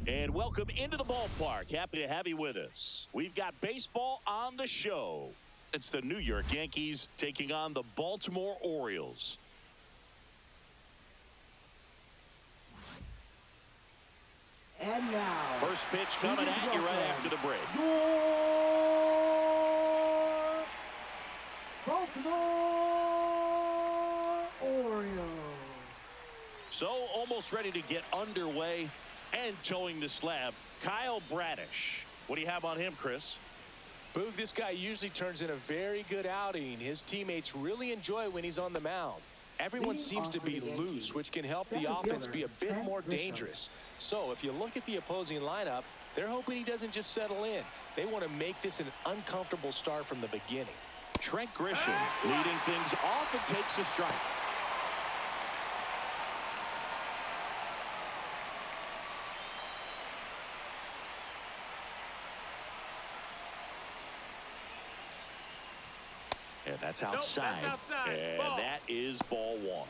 And welcome into the ballpark. Happy to have you with us. We've got baseball on the show. It's the New York Yankees taking on the Baltimore Orioles. And now, first pitch coming at you right after the break. Baltimore Orioles. So almost ready to get underway and towing the slab, Kyle Bradish. What do you have on him, Chris? Boog, this guy usually turns in a very good outing. His teammates really enjoy when he's on the mound. Everyone seems to be loose, which can help the offense be a bit more dangerous. So if you look at the opposing lineup, they're hoping he doesn't just settle in. They want to make this an uncomfortable start from the beginning. Trent Grisham leading things off and takes a strike. And that's outside. Nope, that's outside. And Ball. that is ball one.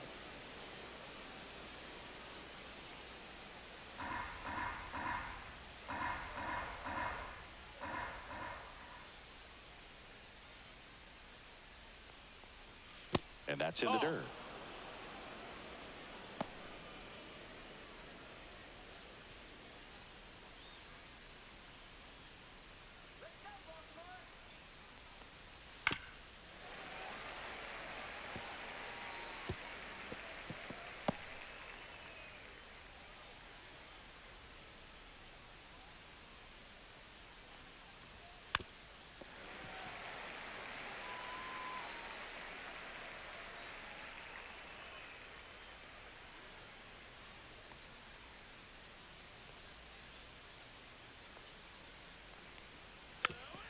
And that's in the dirt.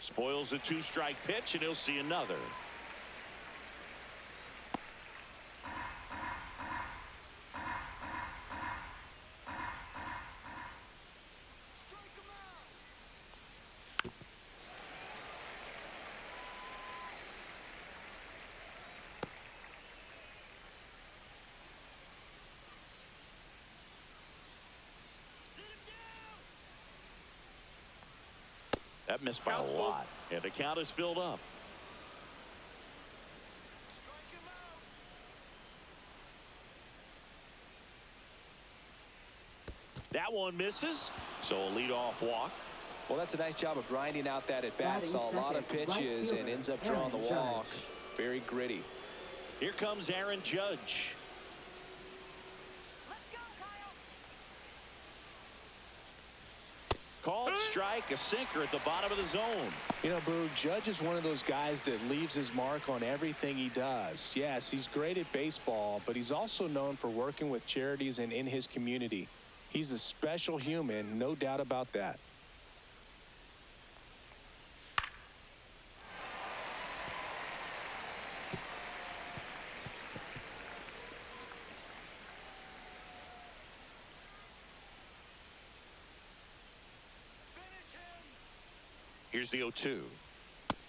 Spoils the two-strike pitch, and he'll see another. That missed by a lot, and the count is filled up. That one misses, so a leadoff walk. Well, that's a nice job of grinding out that at-bat. Saw a lot of pitches and ends up drawing the walk. Very gritty. Here comes Aaron Judge. Called strike, a sinker at the bottom of the zone. You know, Boog, Judge is one of those guys that leaves his mark on everything he does. Yes, he's great at baseball, but he's also known for working with charities and in his community. He's a special human, no doubt about that. Here's the 0-2.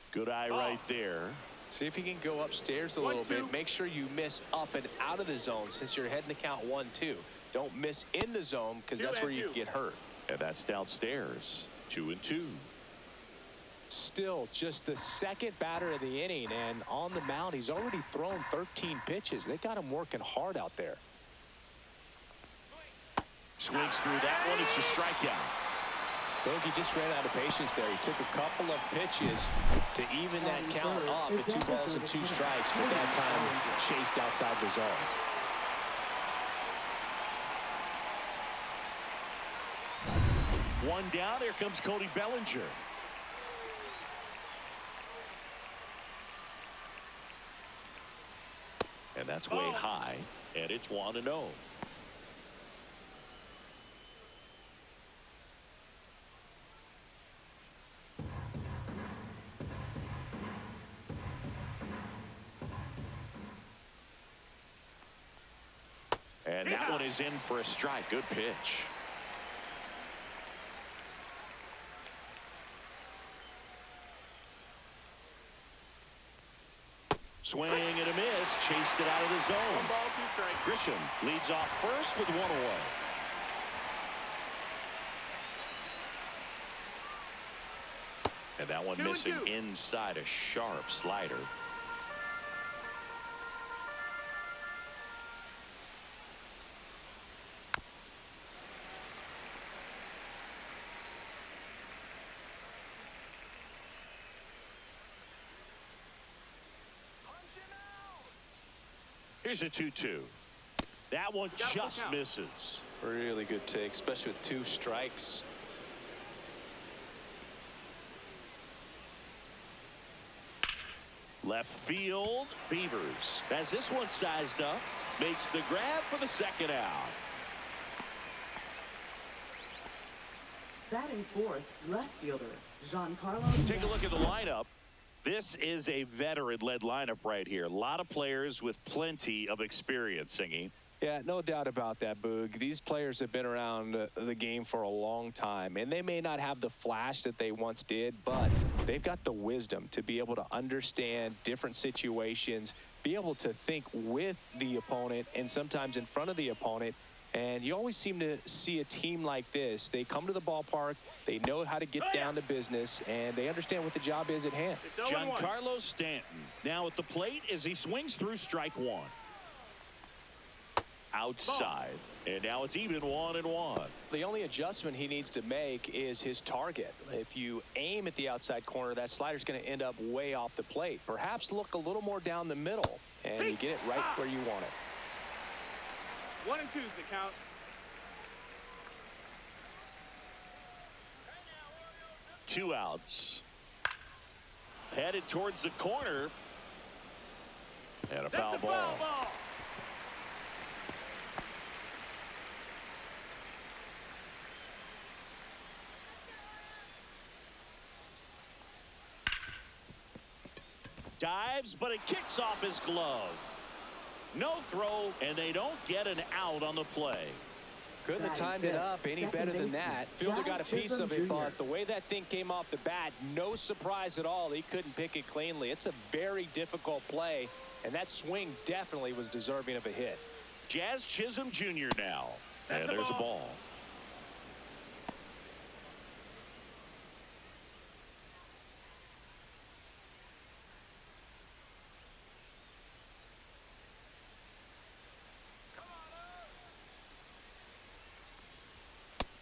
Good eye right there. See if you can go upstairs a little bit. Make sure you miss up and out of the zone since you're heading to count 1-2. Don't miss in the zone because that's where you get hurt. And that's downstairs. 2-2. Still just the second batter of the inning, and on the mound he's already thrown 13 pitches. They got him working hard out there. Swings through that one. It's a strikeout. Bogey just ran out of patience there. He took a couple of pitches to even that count up at 2 balls and 2 strikes, but that time chased outside the zone. One down. Here comes Cody Bellinger. And that's way high, and it's 1-0. And that one is in for a strike. Good pitch. Swing and a miss. Chased it out of the zone. 1 ball, 2 strikes. Grisham leads off first with 1 away. And that one missing inside a sharp slider. Here's a 2-2. That one just misses. Really good take, especially with 2 strikes. Left field, Beavers. As this one sized up, makes the grab for the second out. Batting fourth, left fielder, Giancarlo. Take a look at the lineup. This is a veteran-led lineup right here. A lot of players with plenty of experience, Singy. Yeah, no doubt about that, Boog. These players have been around the game for a long time, and they may not have the flash that they once did, but they've got the wisdom to be able to understand different situations, be able to think with the opponent and sometimes in front of the opponent. And you always seem to see a team like this. They come to the ballpark, they know how to get down to business, and they understand what the job is at hand. Giancarlo Stanton now at the plate as he swings through strike one. Outside, and now it's even 1-1. The only adjustment he needs to make is his target. If you aim at the outside corner, that slider's going to end up way off the plate. Perhaps look a little more down the middle, and you get it right where you want it. 1 and 2's the count. Two outs. Headed towards the corner. And a foul ball. Dives, but it kicks off his glove. No throw, and they don't get an out on the play. Couldn't have timed it up any better than that. Fielder got a piece of it, but the way that thing came off the bat, no surprise at all. He couldn't pick it cleanly. It's a very difficult play, and that swing definitely was deserving of a hit. Jazz Chisholm Jr. now. And there's a ball.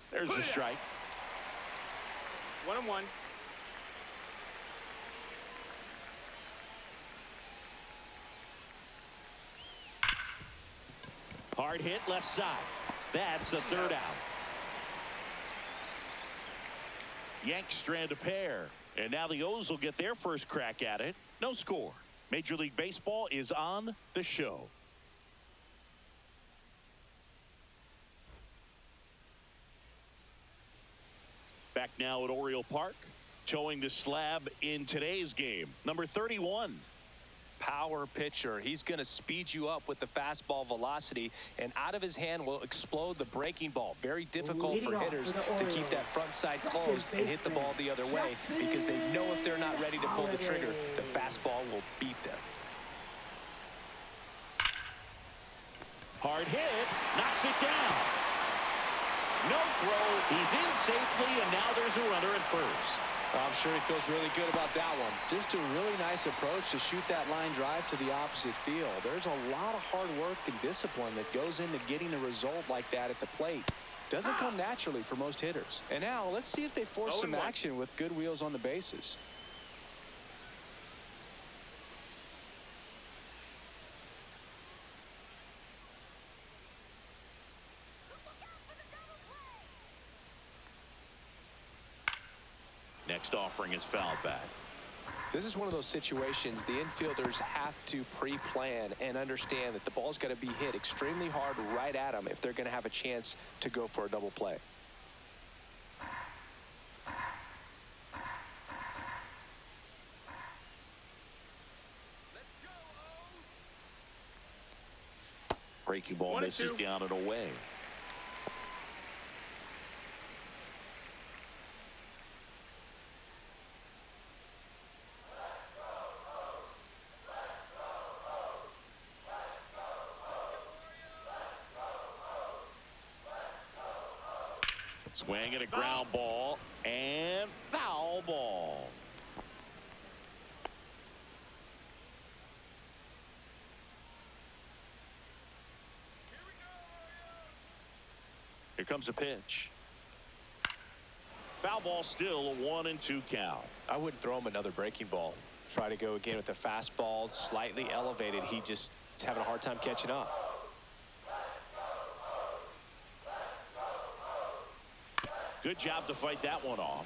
There's the strike. 1-1. Hard hit left side. That's the third out. Yanks strand a pair. And now the O's will get their first crack at it. No score. Major League Baseball is on the show. Back now at Oriole Park, showing the slab in today's game. Number 31. Power pitcher. He's going to speed you up with the fastball velocity, and out of his hand will explode the breaking ball. Very difficult for hitters to keep that front side closed and hit the ball the other way, because they know if they're not ready to pull the trigger, the fastball will beat them. Hard hit, knocks it down. No throw, he's in safely, and now there's a runner at first. I'm sure he feels really good about that one. Just a really nice approach to shoot that line drive to the opposite field. There's a lot of hard work and discipline that goes into getting a result like that at the plate. Doesn't come naturally for most hitters. And now let's see if they force some action with good wheels on the bases. Next offering is fouled back. This is one of those situations the infielders have to pre-plan and understand that the ball's got to be hit extremely hard right at them if they're going to have a chance to go for a double play. Breaking ball misses down and away. Swing and a ground ball and foul ball. comes a pitch. Foul ball, still a 1-2 count. I wouldn't throw him another breaking ball. Try to go again with the fastball, slightly elevated. He just is having a hard time catching up. Good job to fight that one off.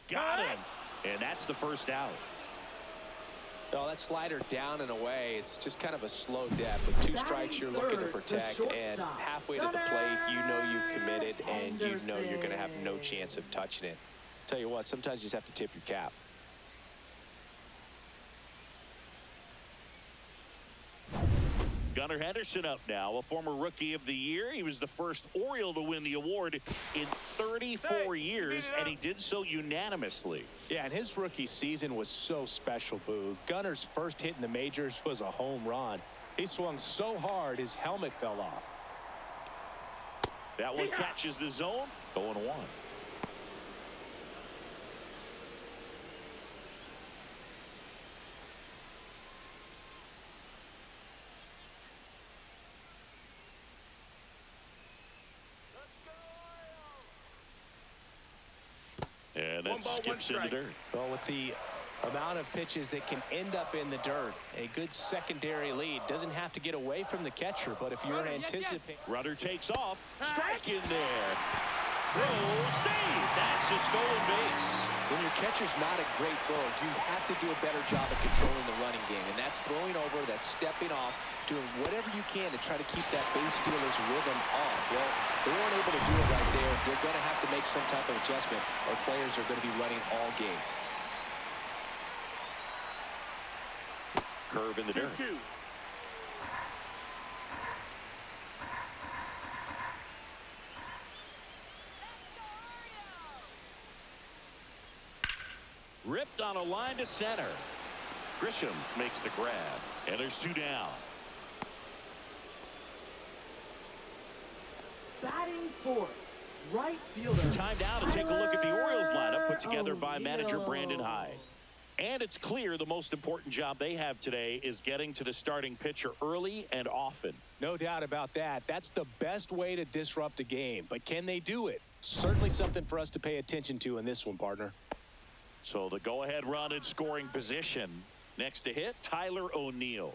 Got him. And that's the first out. Oh, that slider down and away. It's just kind of a slow death. With 2 strikes you're looking to protect, and halfway to the plate, you know you've committed, and you know you're going to have no chance of touching it. Tell you what, sometimes you just have to tip your cap. Gunnar Henderson up now, a former Rookie of the Year. He was the first Oriole to win the award in 34 years, and he did so unanimously. Yeah, and his rookie season was so special, Boo. Gunner's first hit in the majors was a home run. He swung so hard his helmet fell off. That one catches the zone, 0-1. And that skips in the dirt. Well, with the amount of pitches that can end up in the dirt, a good secondary lead. Doesn't have to get away from the catcher, but if you're anticipating. Runner takes off. Strike in there. Throw, save. That's a stolen base. When your catcher's not a great thrower, you have to do a better job of controlling the running game. And that's throwing over, that's stepping off, doing whatever you can to try to keep that base stealer's rhythm off. Well, they weren't able to do it right there. They're going to have to make some type of adjustment, or players are going to be running all game. Curve in the dirt. 2-2. Ripped on a line to center. Grisham makes the grab, and there's 2 down. Batting fourth, right fielder. Time now to take a look at the Orioles lineup put together by manager Brandon Hyde. And it's clear the most important job they have today is getting to the starting pitcher early and often. No doubt about that. That's the best way to disrupt a game. But can they do it? Certainly something for us to pay attention to in this one, partner. So the go-ahead run in scoring position. Next to hit, Tyler O'Neill.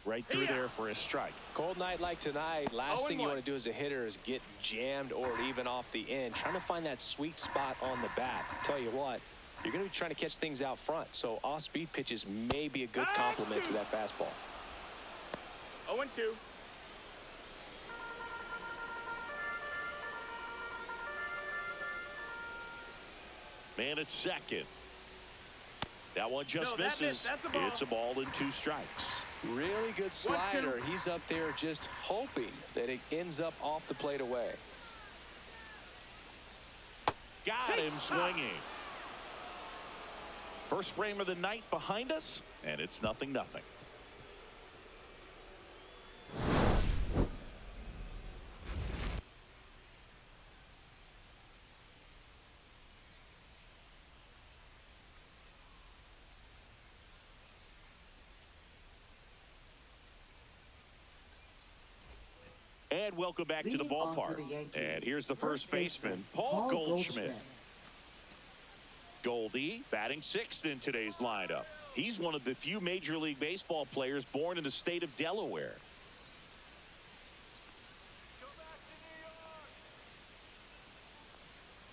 Right through there for a strike. Cold night like tonight, last thing you want to do as a hitter is get jammed or even off the end. Trying to find that sweet spot on the bat. Tell you what, you're going to be trying to catch things out front, so off-speed pitches may be a good complement to that fastball. 0-2. Man at second. That one just misses. That's a ball. It's a ball and 2 strikes. Really good slider. He's up there just hoping that it ends up off the plate away. Got him swinging. First frame of the night behind us, and it's 0-0. And welcome back to the Leading off for ballpark. the Yankees, And here's the first baseman, Paul Goldschmidt. Goldie batting 6th in today's lineup. He's one of the few Major League Baseball players born in the state of Delaware.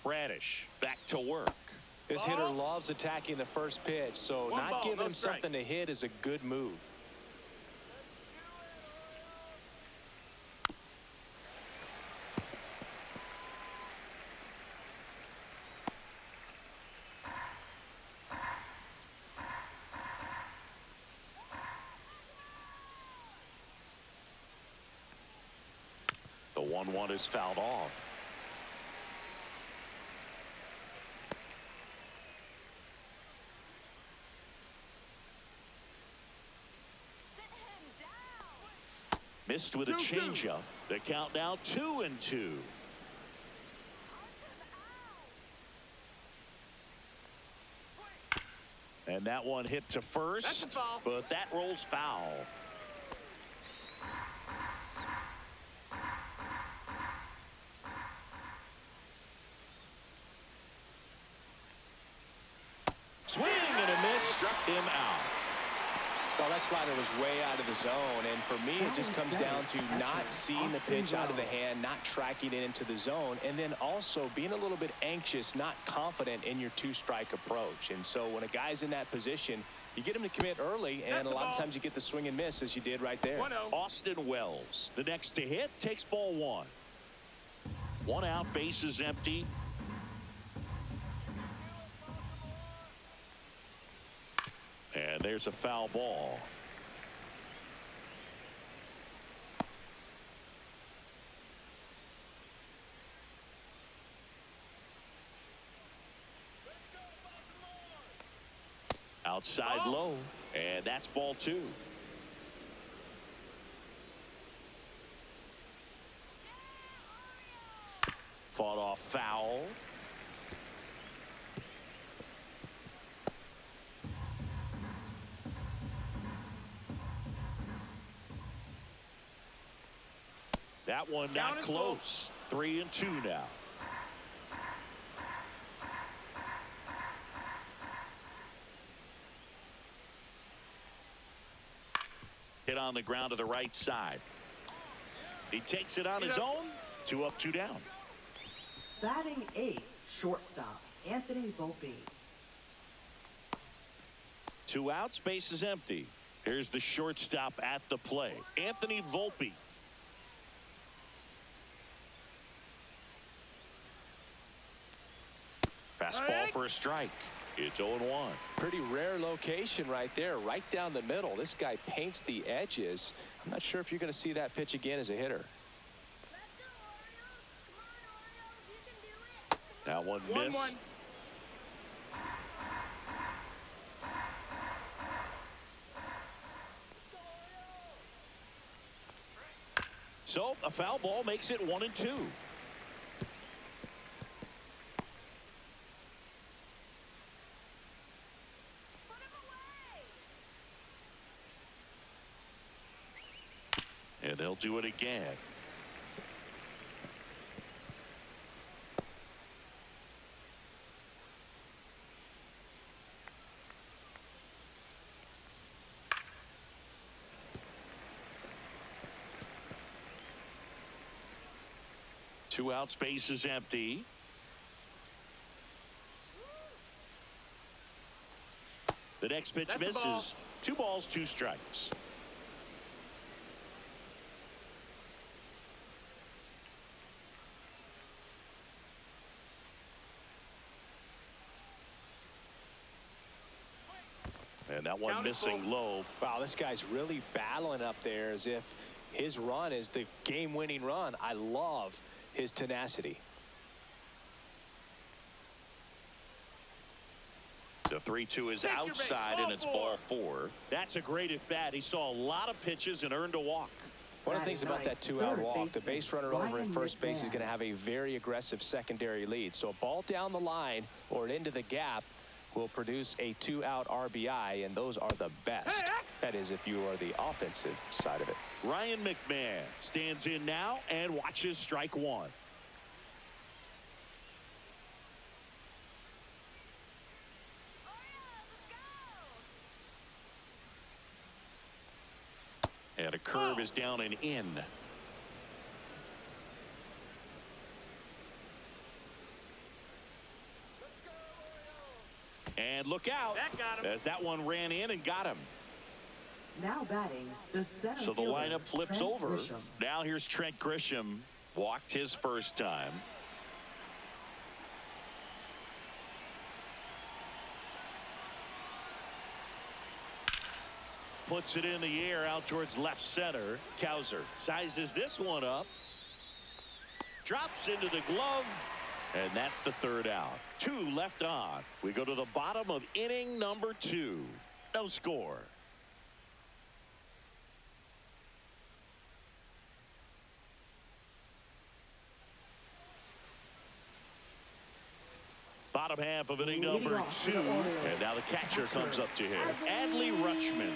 Bradish back to work. This hitter loves attacking the first pitch, so not giving him something to hit is a good move. The 1-1 is fouled off. Missed with a changeup. The count now 2-2. And that one hit to first, but that rolls foul. Swing and a miss, struck him out. Well, that slider was way out of the zone, and for me, it just comes down to not seeing the pitch out of the hand, not tracking it into the zone, and then also being a little bit anxious, not confident in your two-strike approach. And so when a guy's in that position, you get him to commit early, and a lot of times you get the swing and miss, as you did right there. Austin Wells, the next to hit, takes ball one. One out, bases empty. And there's a foul ball. Outside low, and that's ball two. Fought off foul. That one not close. 3-2 now. Hit on the ground to the right side. He takes it on his own. 2 up, 2 down. Batting 8th, shortstop, Anthony Volpe. 2 outs, base is empty. Here's the shortstop at the play, Anthony Volpe. Fastball for a strike. It's 0-1. Pretty rare location right there, right down the middle. This guy paints the edges. I'm not sure if you're going to see that pitch again as a hitter. That one missed. So a foul ball makes it 1-2. And they'll do it again. Two outs, base is empty. The next pitch misses. 2 balls, 2 strikes. And that one missing low. Wow, this guy's really battling up there as if his run is the game-winning run. I love his tenacity. The 3-2 is outside, and it's ball 4. That's a great at-bat. He saw a lot of pitches and earned a walk. One of the things about that 2-out walk, the base runner over at first base is going to have a very aggressive secondary lead. So a ball down the line or into the gap will produce a 2-out RBI, and those are the best. That is, if you are the offensive side of it. Ryan McMahon stands in now and watches strike 1. And a curve is down and in. And look out, as that one ran in and got him. Now batting, the center So the fielder, lineup flips Trent over. Grisham. Now here's Trent Grisham. Walked his first time. Puts it in the air out towards left center. Cowser sizes this one up. Drops into the glove. And that's the 3rd out. 2 left on. We go to the bottom of inning number 2. No score. Bottom half of inning number 2. And now the catcher comes up to him. Adley Rutschman.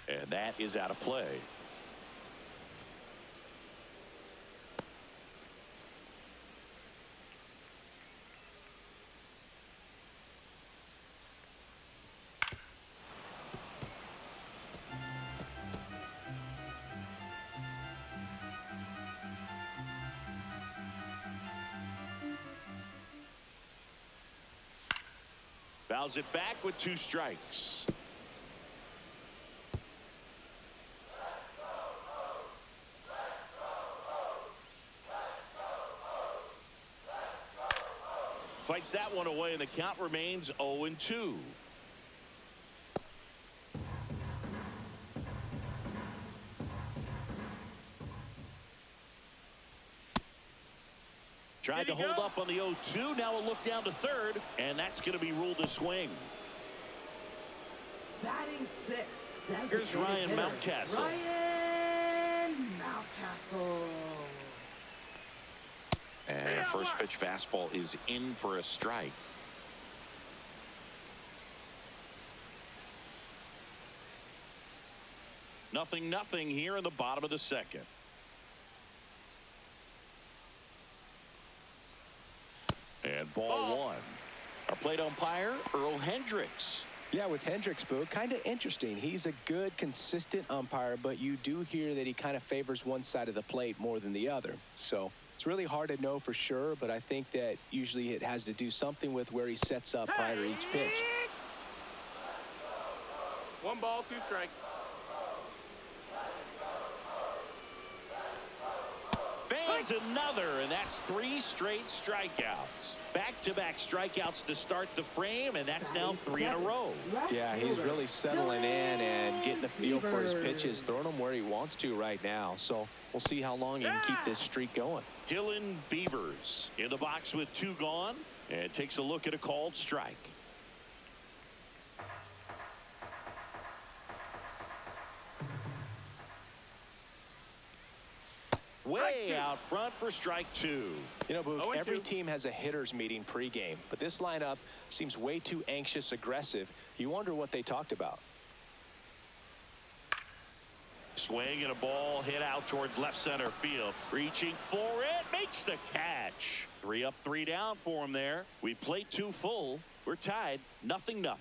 And that is out of play. Fouls it back with 2 strikes. Fights that one away, and the count remains 0-2. Tried to hold up on the 0-2. Now a look down to third, and that's going to be ruled a swing. Batting 6. Here's Ryan Mountcastle. Ryan Mountcastle. And a first pitch fastball is in for a strike. Nothing here in the bottom of the second. And ball 1. Our plate umpire, Earl Hendricks. Yeah, with Hendricks, Boo, kind of interesting. He's a good, consistent umpire, but you do hear that he kind of favors one side of the plate more than the other. So it's really hard to know for sure, but I think that usually it has to do something with where he sets up prior to each pitch. 1 ball, 2 strikes. Fans another, and that's 3 straight strikeouts. Back-to-back strikeouts to start the frame, and that's now 3 in a row. Yeah, he's really settling in and getting a feel for his pitches, throwing them where he wants to right now. So we'll see how long he can keep this streak going. Dylan Beavers in the box with 2 gone, and takes a look at a called strike. Way out front for strike 2. You know, Boog, every team has a hitters meeting pregame, but this lineup seems way too anxious, aggressive. You wonder what they talked about. Swing and a ball hit out towards left center field. Reaching for it, makes the catch. 3 up, 3 down for him there. We played 2 full. We're tied, 0-0.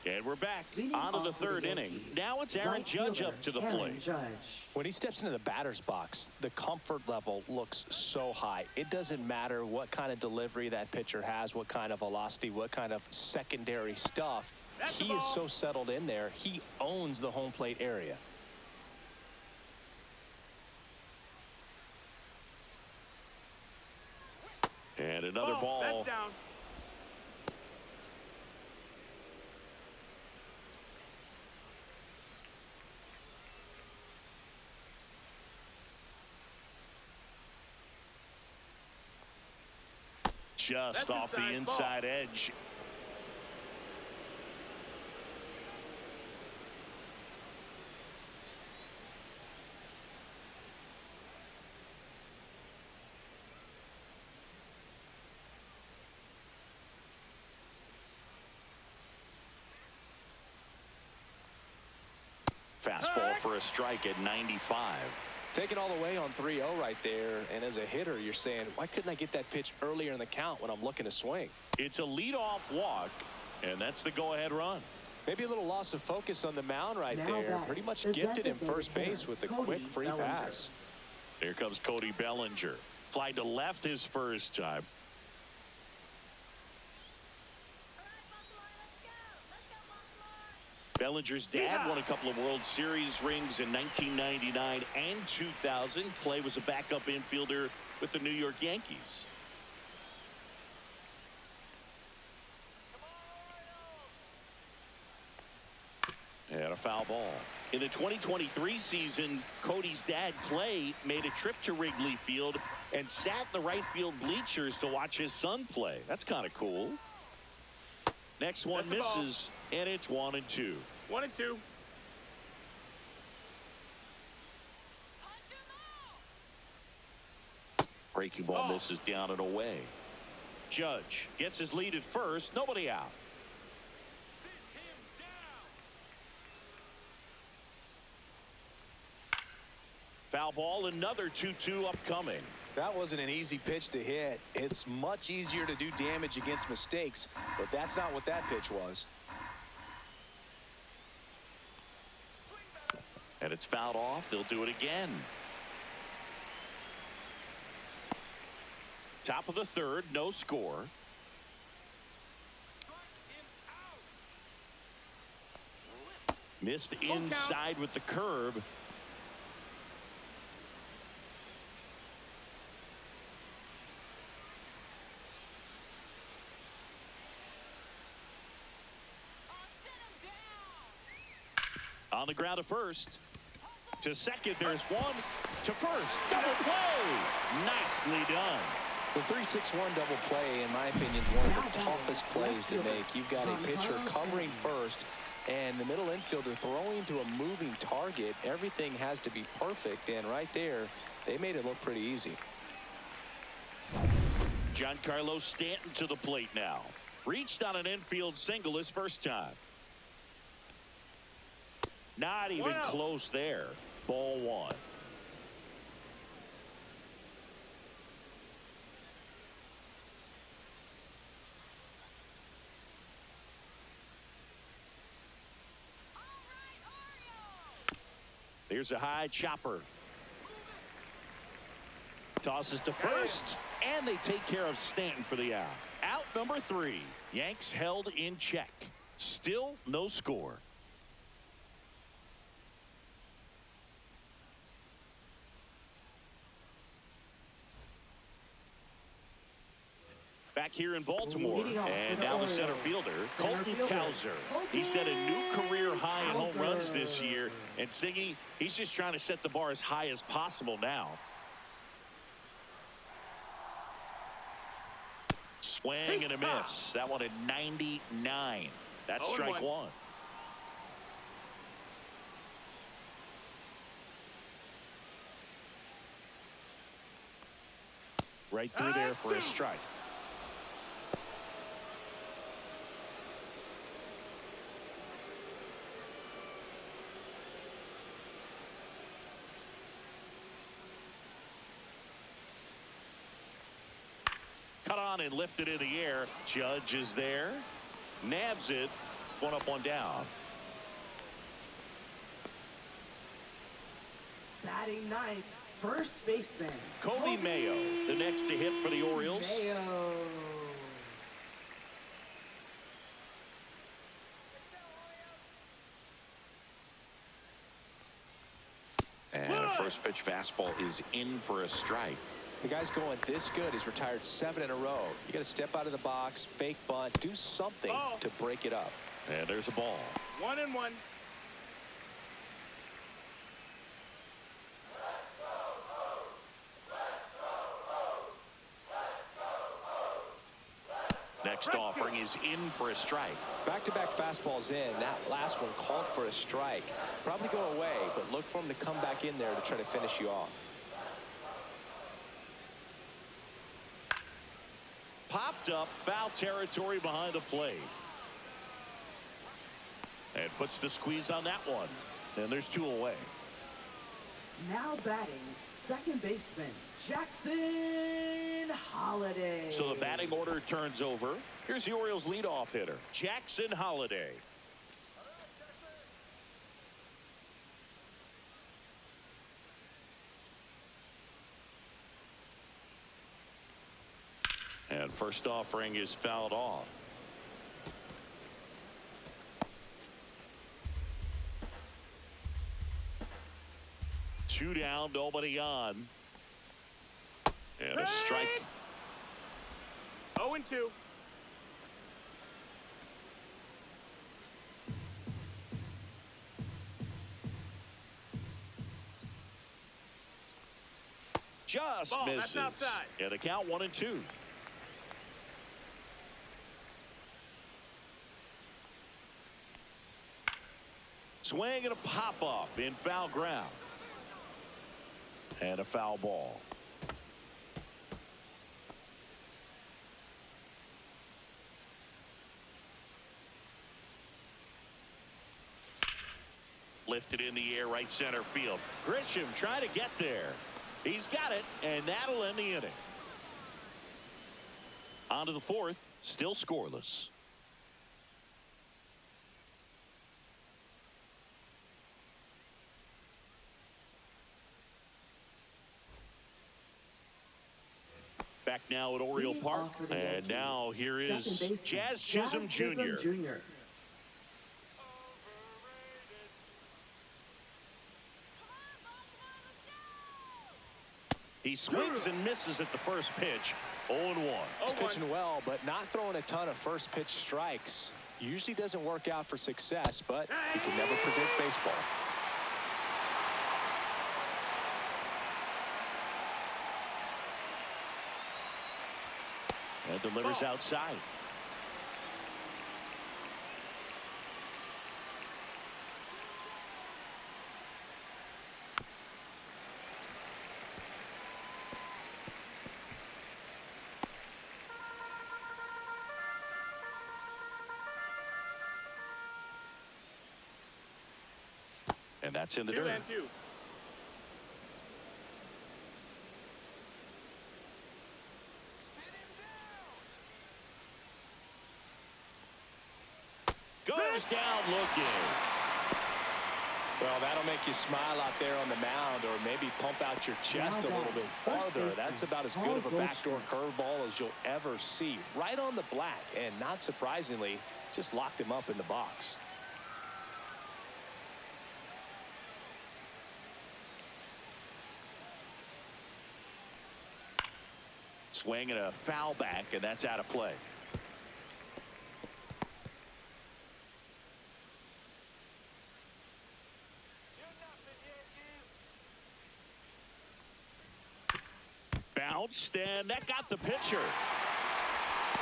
And we're back on to the 3rd inning. Now it's Aaron Judge up to the plate. When he steps into the batter's box, the comfort level looks so high. It doesn't matter what kind of delivery that pitcher has, what kind of velocity, what kind of secondary stuff. He is so settled in there. He owns the home plate area. And another ball. That's down. Just off the inside edge. Fastball for a strike at 95. Taking all the way on 3-0 right there, and as a hitter, you're saying, why couldn't I get that pitch earlier in the count when I'm looking to swing? It's a leadoff walk, and that's the go-ahead run. Maybe a little loss of focus on the mound right there. Pretty much gifted him first base with a quick free pass. Here comes Cody Bellinger. Fly to left his first time. Bellinger's dad won a couple of World Series rings in 1999 and 2000. Clay was a backup infielder with the New York Yankees. And a foul ball. In the 2023 season, Cody's dad, Clay, made a trip to Wrigley Field and sat in the right field bleachers to watch his son play. That's kind of cool. Next one misses, and it's 1-2. 1-2. Breaking ball misses down and away. Judge gets his lead at first. Nobody out. Foul ball, another 2-2 upcoming. That wasn't an easy pitch to hit. It's much easier to do damage against mistakes, but that's not what that pitch was. And it's fouled off. They'll do it again. Top of the third, no score. Missed inside with the curve. On the ground to first. To second, there's one. To first, double play. Nicely done. The 3-6-1 double play, in my opinion, is one of the toughest plays to make. You've got a pitcher covering first, and the middle infielder throwing to a moving target. Everything has to be perfect, and right there, they made it look pretty easy. Giancarlo Stanton to the plate now. Reached on an infield single his first time. Not even close there. Ball one. Here's a high chopper. Tosses to first, and they take care of Stanton for the out. Out number 3. Yanks held in check. Still no score. Back here in Baltimore, and now the center fielder, Colton Cowser. He set a new career high in home runs this year, and Siggy, he's just trying to set the bar as high as possible now. Swing and a miss. That one at 99. That's strike one. Right through there for a strike. Cut on and lifted in the air. Judge is there. Nabs it. One up, one down. Batting ninth, first baseman Cody Mayo, the next to hit for the Orioles. Mayo. And a first pitch fastball is in for a strike. The guy's going this good. He's retired 7 in a row. You got to step out of the box, fake bunt, do something to break it up. And there's a ball. 1-1. Next offering is in for a strike. Back-to-back fastballs in. That last one called for a strike. Probably go away, but look for him to come back in there to try to finish you off. Popped up, foul territory behind the plate. And puts the squeeze on that one. And there's 2 away. Now batting, second baseman Jackson Holliday. So the batting order turns over. Here's the Orioles leadoff hitter, Jackson Holliday. And first offering is fouled off. Two down, nobody on. And a strike. 0-2. just Ball, that's misses. outside. And the count 1-2. Swing and a pop-up in foul ground. And a foul ball. Lifted in the air, right center field. Grisham trying to get there. He's got it, and that'll end the inning. On to the fourth, still scoreless. Back now at Oriole Park, and now here is Jazz Chisholm Jr. He swings and misses at the first pitch. 0-1. He's pitching well, but not throwing a ton of first pitch strikes. Usually doesn't work out for success, but you can never predict baseball. And delivers outside. And that's in the dirt. 2-2. Goes down looking. Well, that'll make you smile out there on the mound, or maybe pump out your chest a little bit farther. That's about as good of a backdoor curveball as you'll ever see. Right on the black, and not surprisingly, just locked him up in the box. Swing and a foul back, and that's out of play. Bounced, and that got the pitcher.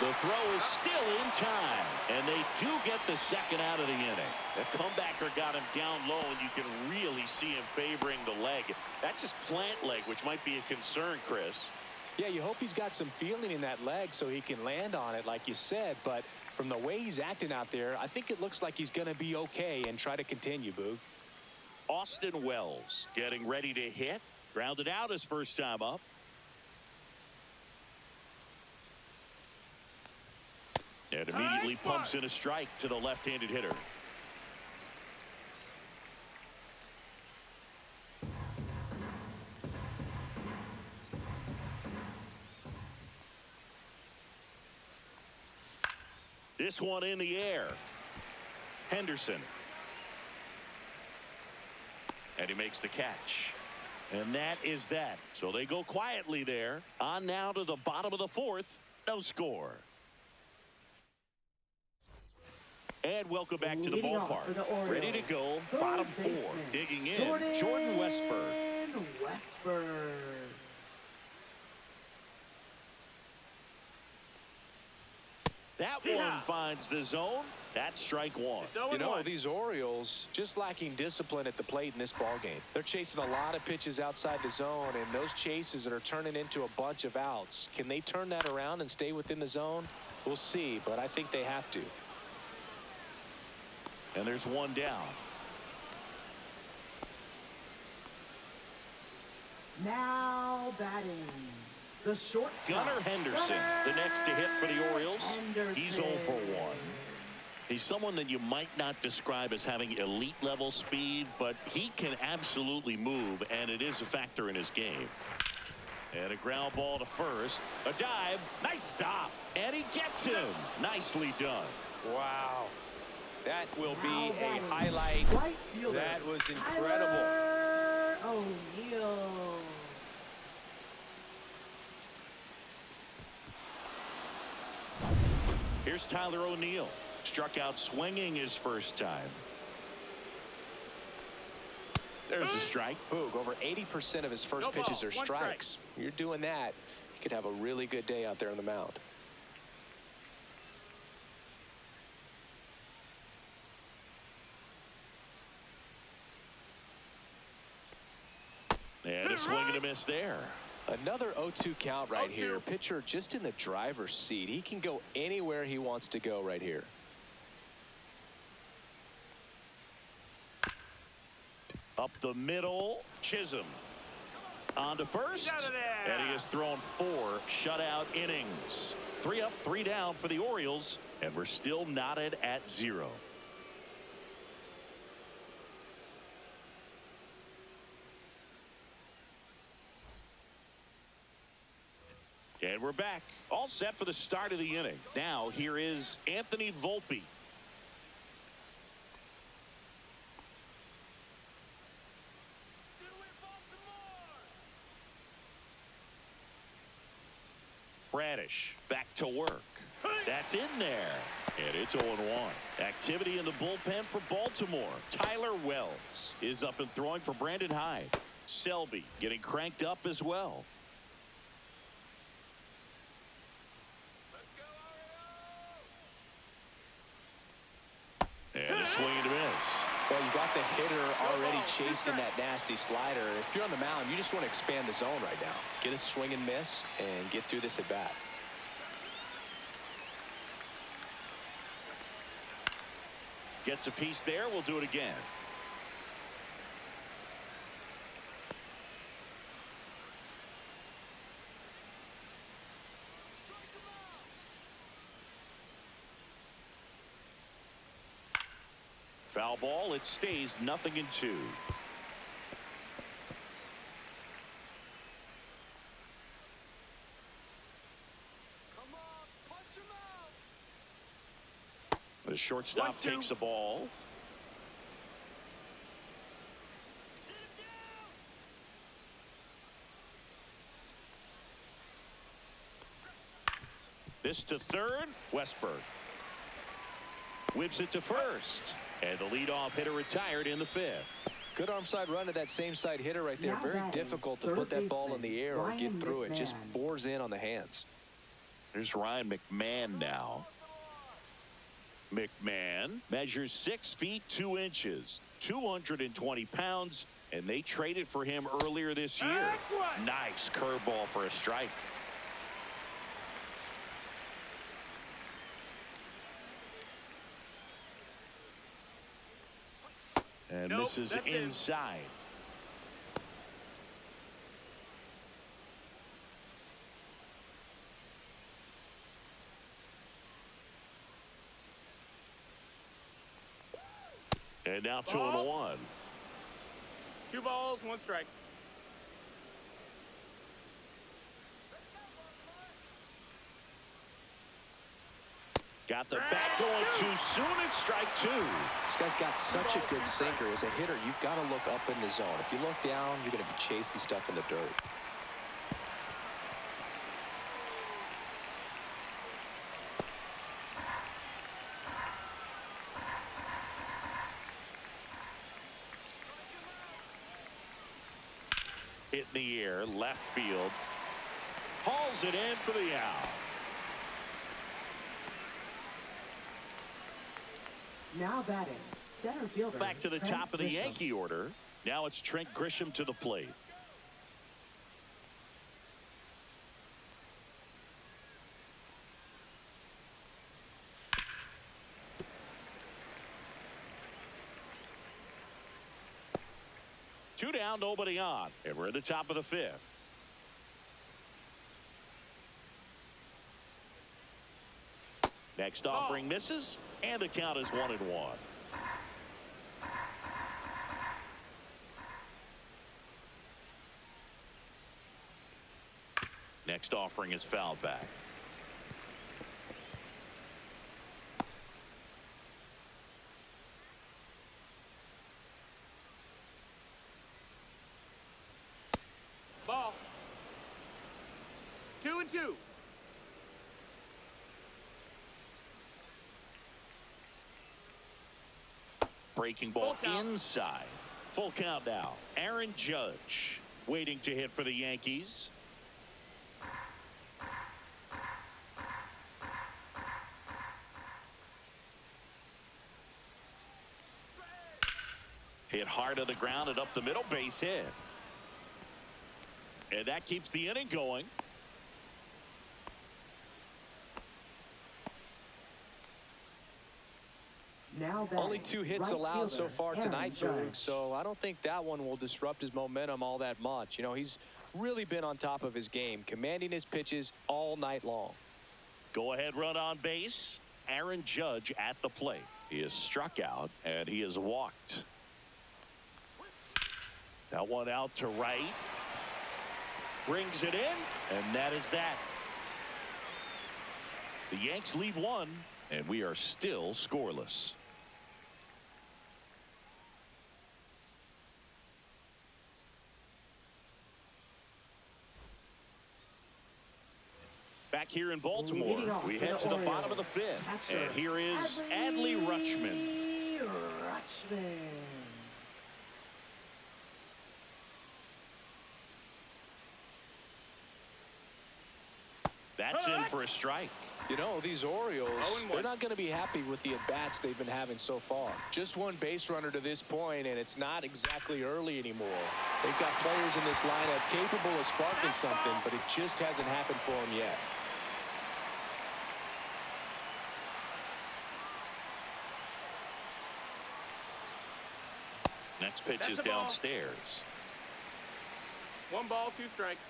The throw is still in time, and they do get the second out of the inning. The comebacker got him down low, and you can really see him favoring the leg. That's his plant leg, which might be a concern, Chris. Yeah, you hope he's got some feeling in that leg so he can land on it, like you said. But from the way he's acting out there, I think it looks like he's going to be okay and try to continue, Boog. Austin Wells getting ready to hit. Grounded out his first time up. And immediately pumps in a strike to the left-handed hitter. This one in the air. Henderson. And he makes the catch. And that is that. So they go quietly there. On now to the bottom of the fourth. No score. And welcome back to the ballpark. Ready to go. Bottom four. Digging in. Jordan Westburg. That one finds the zone. That's strike one. You know, these Orioles just lacking discipline at the plate in this ballgame. They're chasing a lot of pitches outside the zone, and those chases that are turning into a bunch of outs. Can they turn that around and stay within the zone? We'll see, but I think they have to. And there's one down. Now batting. The short Gunnar Henderson, the next to hit for the Orioles. He's 0 for 1. He's someone that you might not describe as having elite level speed, but he can absolutely move, and it is a factor in his game. And a ground ball to first. A dive. Nice stop. And he gets him. Nicely done. Wow. That will be a highlight. That was incredible. O'Neal. Here's Tyler O'Neill. Struck out swinging his first time. There's a strike. Boog, over 80% of his first pitches are strikes. You're doing that, you could have a really good day out there on the mound. And a swing and a miss there. Another 0-2 count right here. Pitcher just in the driver's seat. He can go anywhere he wants to go right here. Up the middle, Chisholm on to first, and he has thrown 4 shutout innings. 3 up, 3 down for the Orioles, and we're still knotted at 0. And we're back, all set for the start of the inning. Now here is Anthony Volpe. Bradish back to work. That's in there. And it's 0-1. Activity in the bullpen for Baltimore. Tyler Wells is up and throwing for Brandon Hyde. Selby getting cranked up as well. And a swing and a miss. Well, you got the hitter already chasing that nasty slider. If you're on the mound, you just want to expand the zone right now. Get a swing and miss and get through this at bat. Gets a piece there. We'll do it again. Foul ball. It stays 0-2. The shortstop takes the ball. This to third. Westberg whips it to first. And the leadoff hitter retired in the 5th. Good arm side run to that same side hitter right there. Very difficult to put that ball in the air or get through it. Just bores in on the hands. There's Ryan McMahon now. McMahon measures 6 feet 2 inches, 220 pounds, and they traded for him earlier this year. Nice curveball for a strike. And this is inside. And now 2-1. 2 balls, 1 strike. Got the bat going too soon. It's strike 2. This guy's got such a good sinker. As a hitter, you've got to look up in the zone. If you look down, you're going to be chasing stuff in the dirt. Hit in the air, left field. Hauls it in for the out. Now batting, center fielder. Back to the Trent top of the Grisham. Yankee order. Now it's Trent Grisham to the plate. Two down, nobody on, and we're at the top of the 5th. Next offering misses, and the count is 1-1. Next offering is fouled back. Ball. 2-2. Breaking ball inside. Full count now. Aaron Judge waiting to hit for the Yankees. Hit hard on the ground and up the middle, base hit. And that keeps the inning going. Now only 2 hits allowed so far tonight, Boog, so I don't think that one will disrupt his momentum all that much. You know, he's really been on top of his game, commanding his pitches all night long. Go ahead run on base. Aaron Judge at the plate. He is struck out and he is walked. That one out to right. Brings it in, and that is that. The Yanks lead 1, and we are still scoreless. Back here in Baltimore, we head to the bottom of the 5th. And here is Adley Rutschman. That's in for a strike. You know, these Orioles, they're not going to be happy with the at-bats they've been having so far. Just one base runner to this point, and it's not exactly early anymore. They've got players in this lineup capable of sparking something, but it just hasn't happened for them yet. Next pitch is downstairs. 1 ball, 2 strikes.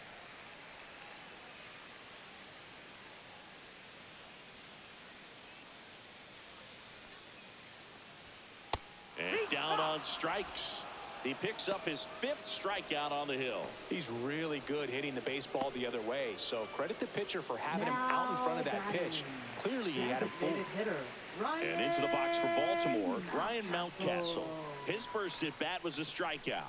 And down on strikes. He picks up his 5th strikeout on the hill. He's really good hitting the baseball the other way, so credit the pitcher for having him out in front of that pitch. Clearly he had him fooled. And into the box for Baltimore, Ryan Mountcastle. His first at bat was a strikeout.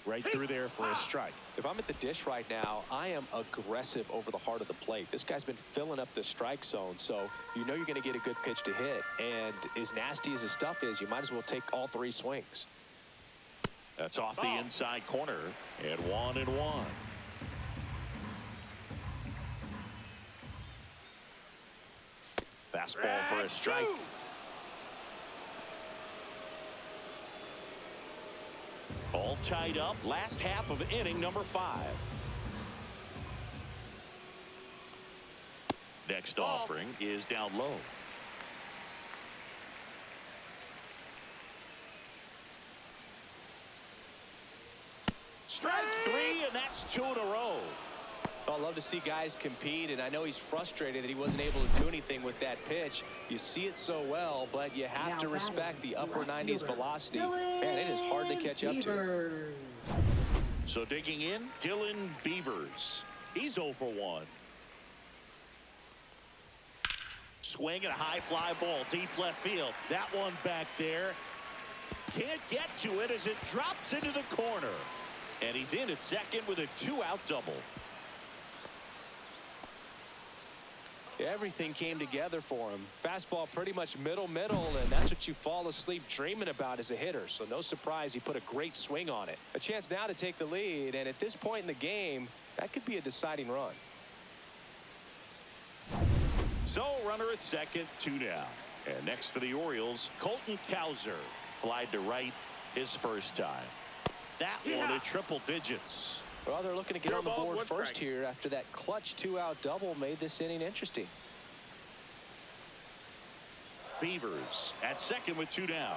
Right through there for a strike. If I'm at the dish right now, I am aggressive over the heart of the plate. This guy's been filling up the strike zone, so you know you're going to get a good pitch to hit. And as nasty as his stuff is, you might as well take all 3 swings. That's off the inside corner, and 1-1. Fastball for a strike. All tied up. Last half of inning number 5. Next offering is down low. Strike 3, and that's 2 in a row. I love to see guys compete, and I know he's frustrated that he wasn't able to do anything with that pitch. You see it so well, but you have to respect the upper 90s velocity. Man, it is hard to catch up to. So digging in, Dylan Beavers. He's 0 for 1. Swing and a high fly ball, deep left field. That one back there. Can't get to it as it drops into the corner. And he's in at second with a 2-out double. Everything came together for him. Fastball pretty much middle, and that's what you fall asleep dreaming about as a hitter. So no surprise he put a great swing on it. A chance now to take the lead, and at this point in the game, that could be a deciding run. So runner at second, 2 down. And next for the Orioles, Colton Cowser. Flied to right his first time. That one at triple digits. Well, they're looking to get on the board first here after that clutch 2-out double made this inning interesting. Beavers at second with 2 down.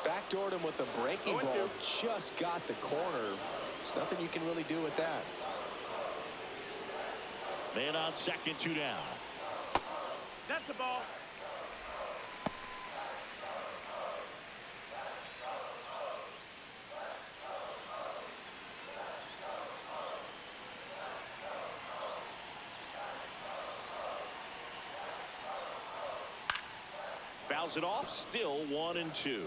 Backdoored him with a breaking ball. Just got the corner. There's nothing you can really do with that. Man on second, 2 down. That's the ball. Fouls it off, still 1-2.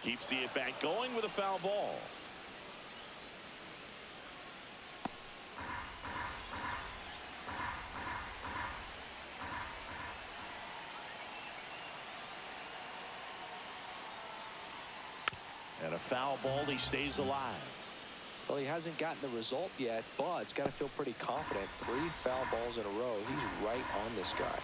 Keeps the at-bat going with a foul ball. And a foul ball. He stays alive. Well, he hasn't gotten the result yet, but he's got to feel pretty confident. 3 foul balls in a row. He's right on this guy.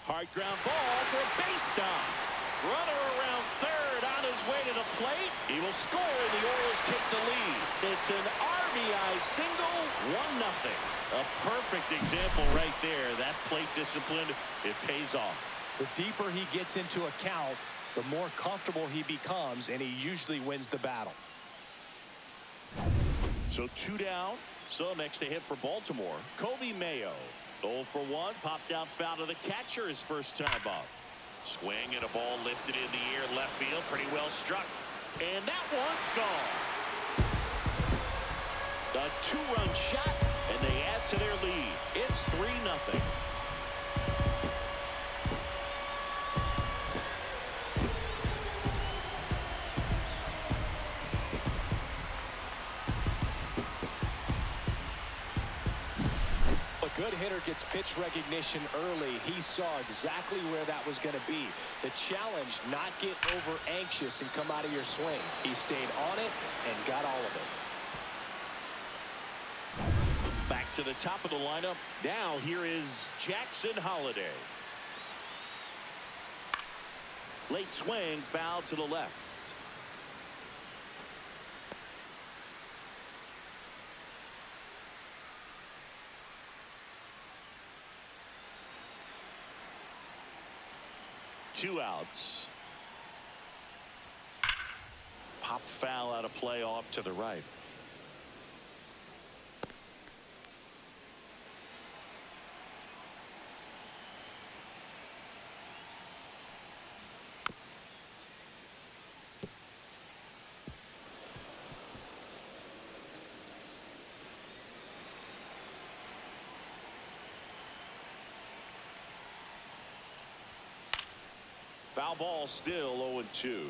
Hard ground ball for a base stop. Runner around third on his way to the plate. He will score, and the Orioles take the lead. It's an RBI single, 1-0. A perfect example right there. That plate discipline, it pays off. The deeper he gets into a count, the more comfortable he becomes, and he usually wins the battle. So 2 down. So next to hit for Baltimore, Kobe Mayo. 0 for 1, popped out foul to the catcher his first time up. Swing and a ball lifted in the air left field, pretty well struck. And that one's gone. A 2-run shot, and they add to their lead. It's 3-0. Good hitter gets pitch recognition early. He saw exactly where that was going to be. The challenge, not get over anxious and come out of your swing. He stayed on it and got all of it. Back to the top of the lineup. Now here is Jackson Holliday. Late swing, foul to the left. Two outs. Pop foul out of play off to the right. Foul ball, still 0-2.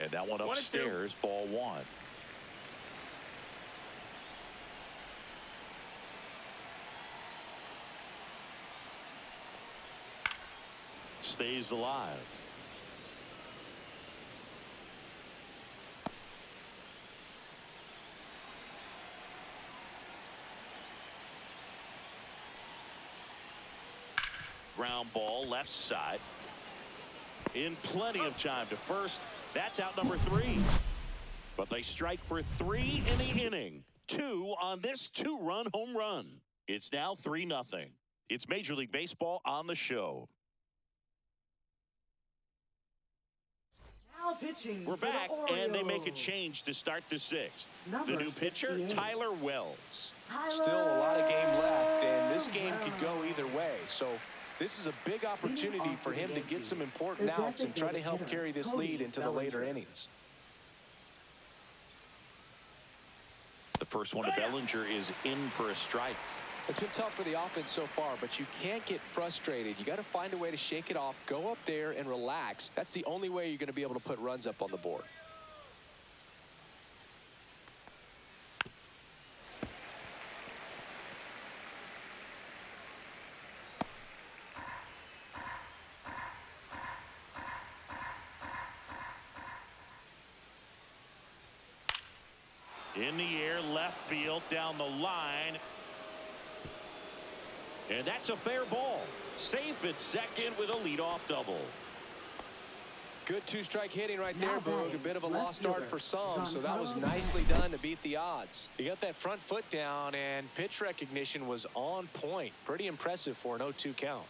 And that one upstairs, ball 1. Stays alive. Ground ball left side. In plenty of time to first. That's out number 3. But they strike for 3 in the inning. 2 on this 2-run home run. It's now 3-0. It's Major League Baseball on the show. Now pitching. We're back, for the and they make a Orioles. change to start the 6th. Number The new pitcher, 68. Tyler Wells. Still a lot of game left, and this game could go either way. So this is a big opportunity for him to get some important outs and try to help carry this lead into the later innings. The first one to Bellinger is in for a strike. It's been tough for the offense so far, but you can't get frustrated. You got to find a way to shake it off, go up there and relax. That's the only way you're going to be able to put runs up on the board. In the air, left field, down the line. And that's a fair ball. Safe at second with a leadoff double. Good 2-strike hitting right there, Now Boog. A batting, bit of a left lost start fielder, for some, so that was Giancarlo nicely done to beat the odds. He got that front foot down, and pitch recognition was on point. Pretty impressive for an 0-2 count.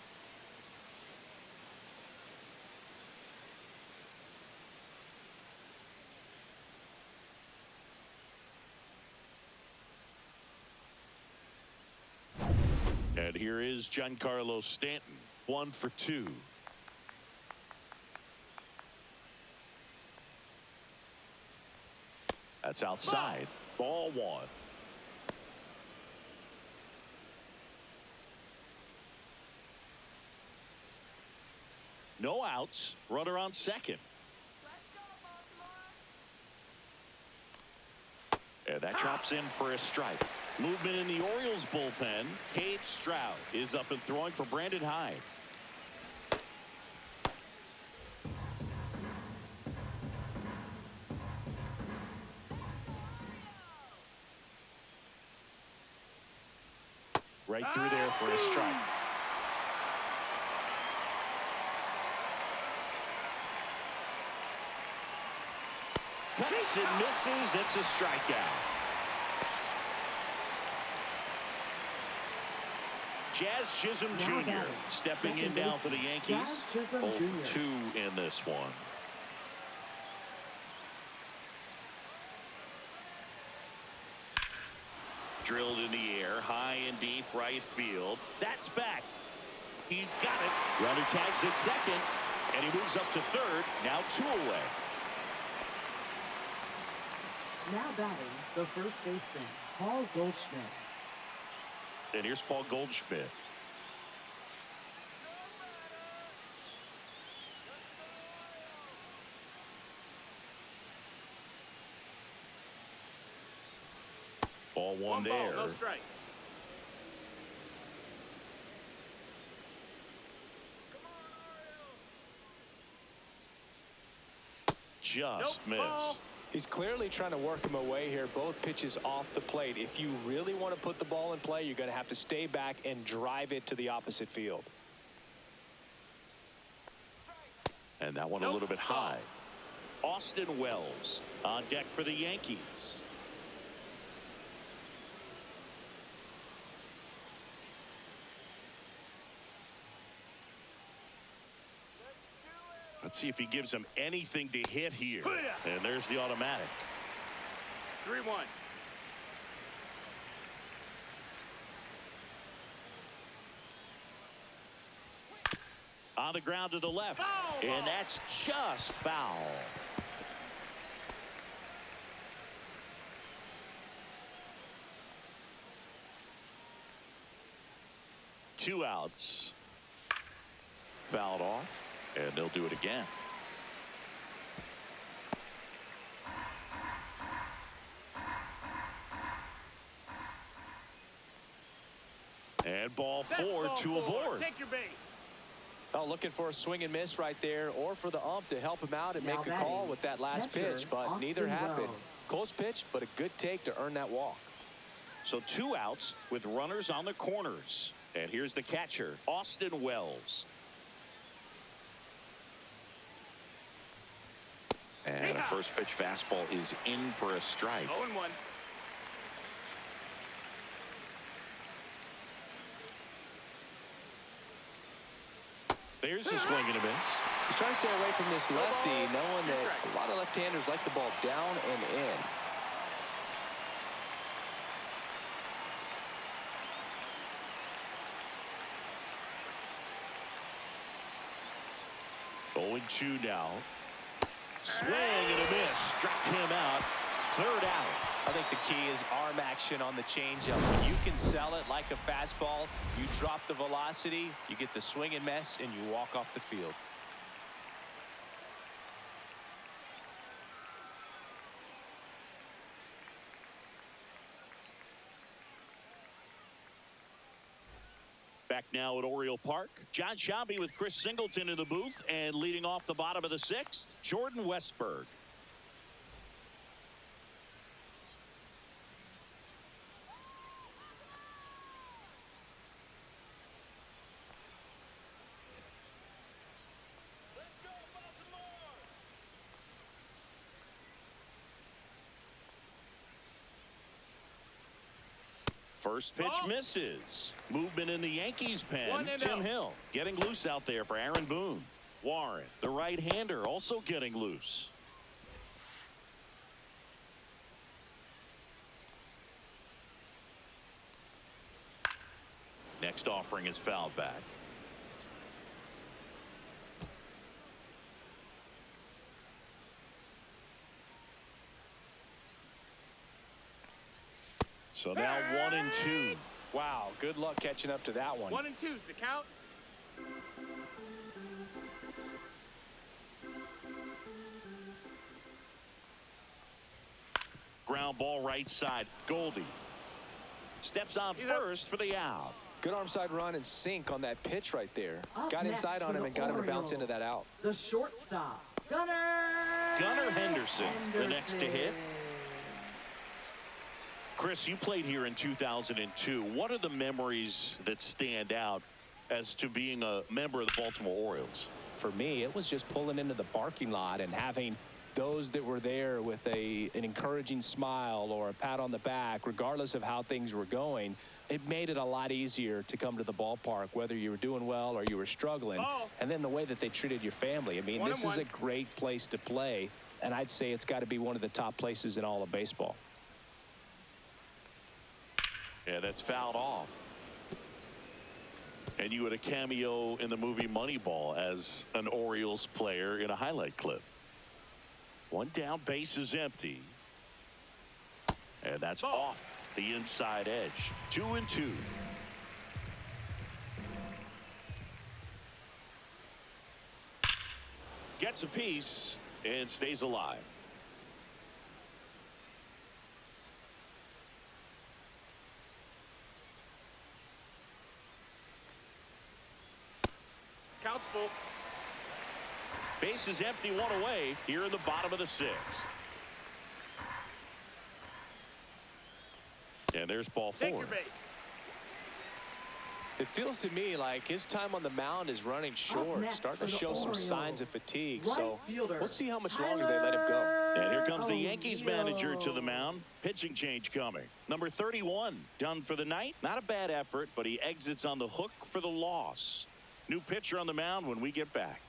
And here is Giancarlo Stanton, 1 for 2. That's outside. Ball one. No outs. Runner on second. And that drops in for a strike. Movement in the Orioles bullpen. Cade Stroud is up and throwing for Brandon Hyde. Right through there for a strike. Cuts and misses. It's a strikeout. Jazz Chisholm Jr. stepping in now for the Yankees. 0-2 in this one. Drilled in the air, high and deep right field. That's back. He's got it. Runner tags at second, and he moves up to third. Now 2 away. Now batting the first baseman, Paul Goldschmidt. And here's Paul Goldschmidt. Ball one there. No strikes. Just missed. He's clearly trying to work him away here. Both pitches off the plate. If you really want to put the ball in play, you're going to have to stay back and drive it to the opposite field. And that one a little bit high. Austin Wells on deck for the Yankees. Let's see if he gives him anything to hit here. And there's the automatic. 3-1. On the ground to the left. And that's just foul. Two outs. Fouled off. And they'll do it again. And ball four, 2 aboard. Take your base. Oh, looking for a swing and miss right there, or for the ump to help him out and make a call with that last pitch, but neither happened. Close pitch, but a good take to earn that walk. So 2 outs with runners on the corners. And here's the catcher, Austin Wells. And a first pitch fastball is in for a strike. 0-1. There's the swing and a miss. He's trying to stay away from this lefty, knowing that a lot of left-handers like the ball down and in. Going 2 now. Swing and a miss. Struck him out. 3rd out. I think the key is arm action on the changeup. When you can sell it like a fastball, you drop the velocity, you get the swing and miss, and you walk off the field. Back now at Oriole Park. John Schaube with Chris Singleton in the booth, and leading off the bottom of the 6th, Jordan Westberg. First pitch misses. Movement in the Yankees pen. Tim Hill getting loose out there for Aaron Boone. Warren, the right-hander, also getting loose. Next offering is fouled back. So now 1-2. Wow, good luck catching up to that one. 1 and 2's the count. Ground ball right side. Goldie steps on first for the out. Good arm side run and sink on that pitch right there. Up Got next inside for on him the and got him to bounce into Orioles, that out. The shortstop, Gunnar Henderson, the next to hit. Chris, you played here in 2002. What are the memories that stand out as to being a member of the Baltimore Orioles? For me, it was just pulling into the parking lot and having those that were there with an encouraging smile or a pat on the back, regardless of how things were going. It made it a lot easier to come to the ballpark, whether you were doing well or you were struggling. And then the way that they treated your family. I mean, this is a great place to play, and I'd say it's got to be one of the top places in all of baseball. Yeah, that's fouled off. And you had a cameo in the movie Moneyball as an Orioles player in a highlight clip. One down, base is empty. And that's off the inside edge. 2-2. Gets a piece and stays alive. Count's full. Base is empty, one away here in the bottom of the sixth. And there's ball Take four. your base. It feels to me like his time on the mound is running short, next starting to for the show some Orioles, signs of fatigue. right So fielder, we'll see how much longer they let him go. And here comes the Yankees O'Neill. manager to the mound. Pitching change coming. Number 31 done for the night. Not a bad effort, but he exits on the hook for the loss. New pitcher on the mound when we get back.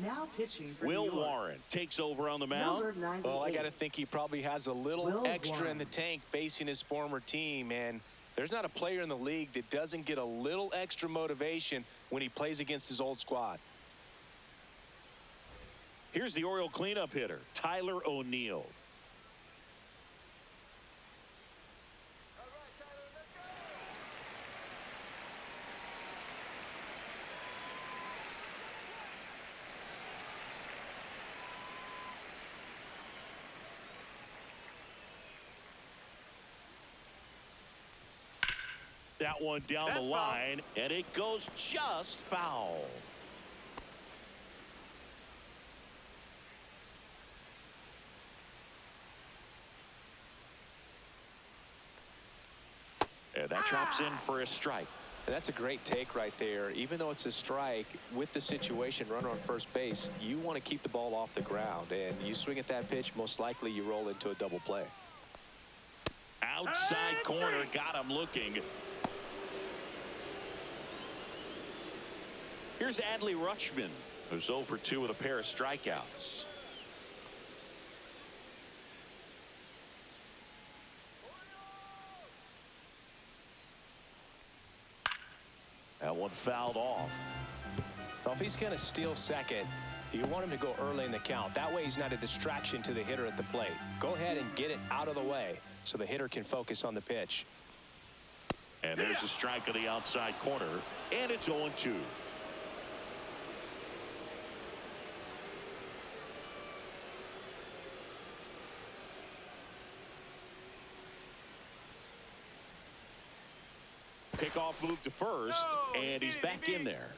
Now pitching for Will New York, Warren takes over on the mound. number 98. Well, I got to think he probably has a little Will extra in the Warren. tank facing his former team. And there's not a player in the league that doesn't get a little extra motivation when he plays against his old squad. Here's the Oriole cleanup hitter, Tyler O'Neill. That one down That's the line, and it goes just foul. And that drops in for a strike. And that's a great take right there. Even though it's a strike, with the situation, runner on first base, you want to keep the ball off the ground. And you swing at that pitch, most likely you roll into a double play. Outside corner, got him looking. Here's Adley Rutschman, who's 0 for 2 with a pair of strikeouts. That one fouled off. Well, if he's going to steal second, you want him to go early in the count. That way he's not a distraction to the hitter at the plate. Go ahead and get it out of the way so the hitter can focus on the pitch. And there's a strike on the outside corner, and it's 0-2. Pickoff move to first, and he's back in there.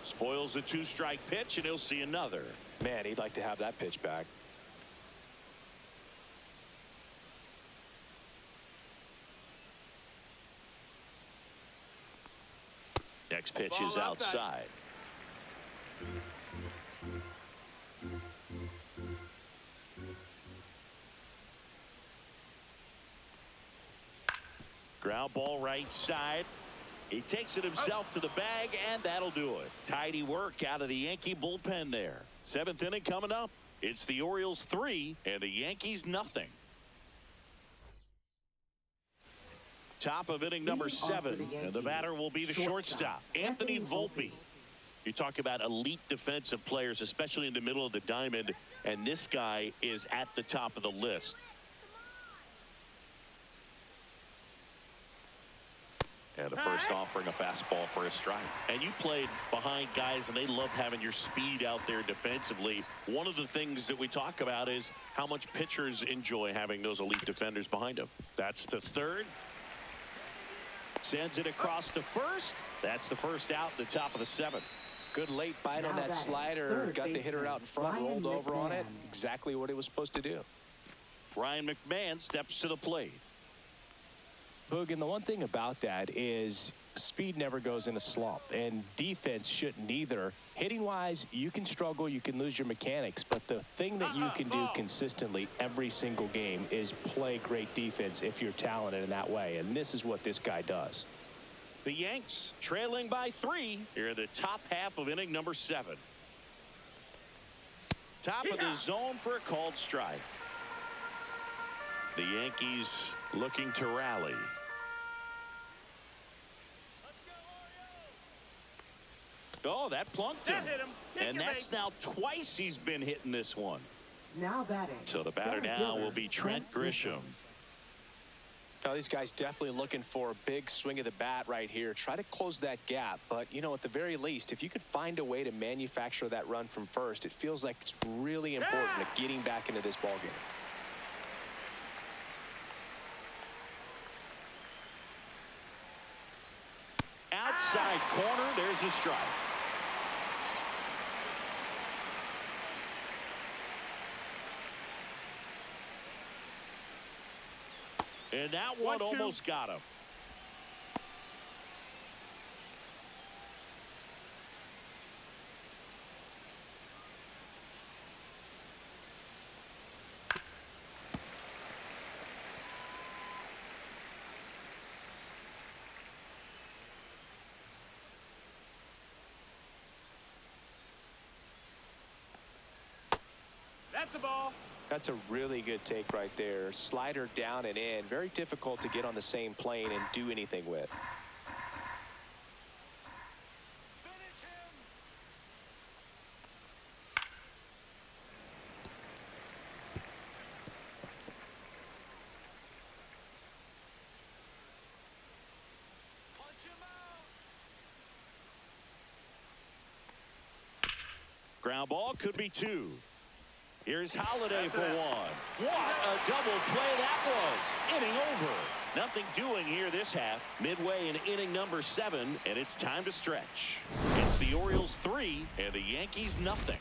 Spoils the 2-strike pitch, and he'll see another. Man, he'd like to have that pitch back. Next pitch is outside. Ground ball right side. He takes it himself to the bag, and that'll do it. Tidy work out of the Yankee bullpen there. 7th inning coming up. It's the Orioles 3 and the Yankees nothing. Top of inning number 7, and the batter will be the shortstop, Anthony Volpe. You talk about elite defensive players, especially in the middle of the diamond, and this guy is at the top of the list. And the first offering a fastball for a strike. And you played behind guys, and they love having your speed out there defensively. One of the things that we talk about is how much pitchers enjoy having those elite defenders behind them. That's the third. Sends it across to first. That's the first out, the top of the 7th. Good late bite on that slider. Got the hitter out in front, rolled over on it. Exactly what he was supposed to do. Ryan McMahon steps to the plate. Boog, and the one thing about that is speed never goes in a slump, and defense shouldn't either. Hitting-wise, you can struggle, you can lose your mechanics, but the thing that you can do consistently every single game is play great defense if you're talented in that way, and this is what this guy does. The Yanks trailing by 3 here in the top half of inning number 7. Top of the zone for a called strike. The Yankees looking to rally. Oh, that plunked him. And that's now twice he's been hitting this one. Now batting. So the batter now will be Trent Grisham. Now, these guys definitely looking for a big swing of the bat right here. Try to close that gap. But, you know, at the very least, if you could find a way to manufacture that run from first, it feels like it's really important to getting back into this ballgame. Outside corner, there's a strike. And that one almost got him. That's a ball. That's a really good take right there. Slider down and in. Very difficult to get on the same plane and do anything with. Ground ball could be 2. Here's Holiday for 1. What a double play that was. Inning over. Nothing doing here this half. Midway in inning number 7, and it's time to stretch. It's the Orioles 3 and the Yankees nothing.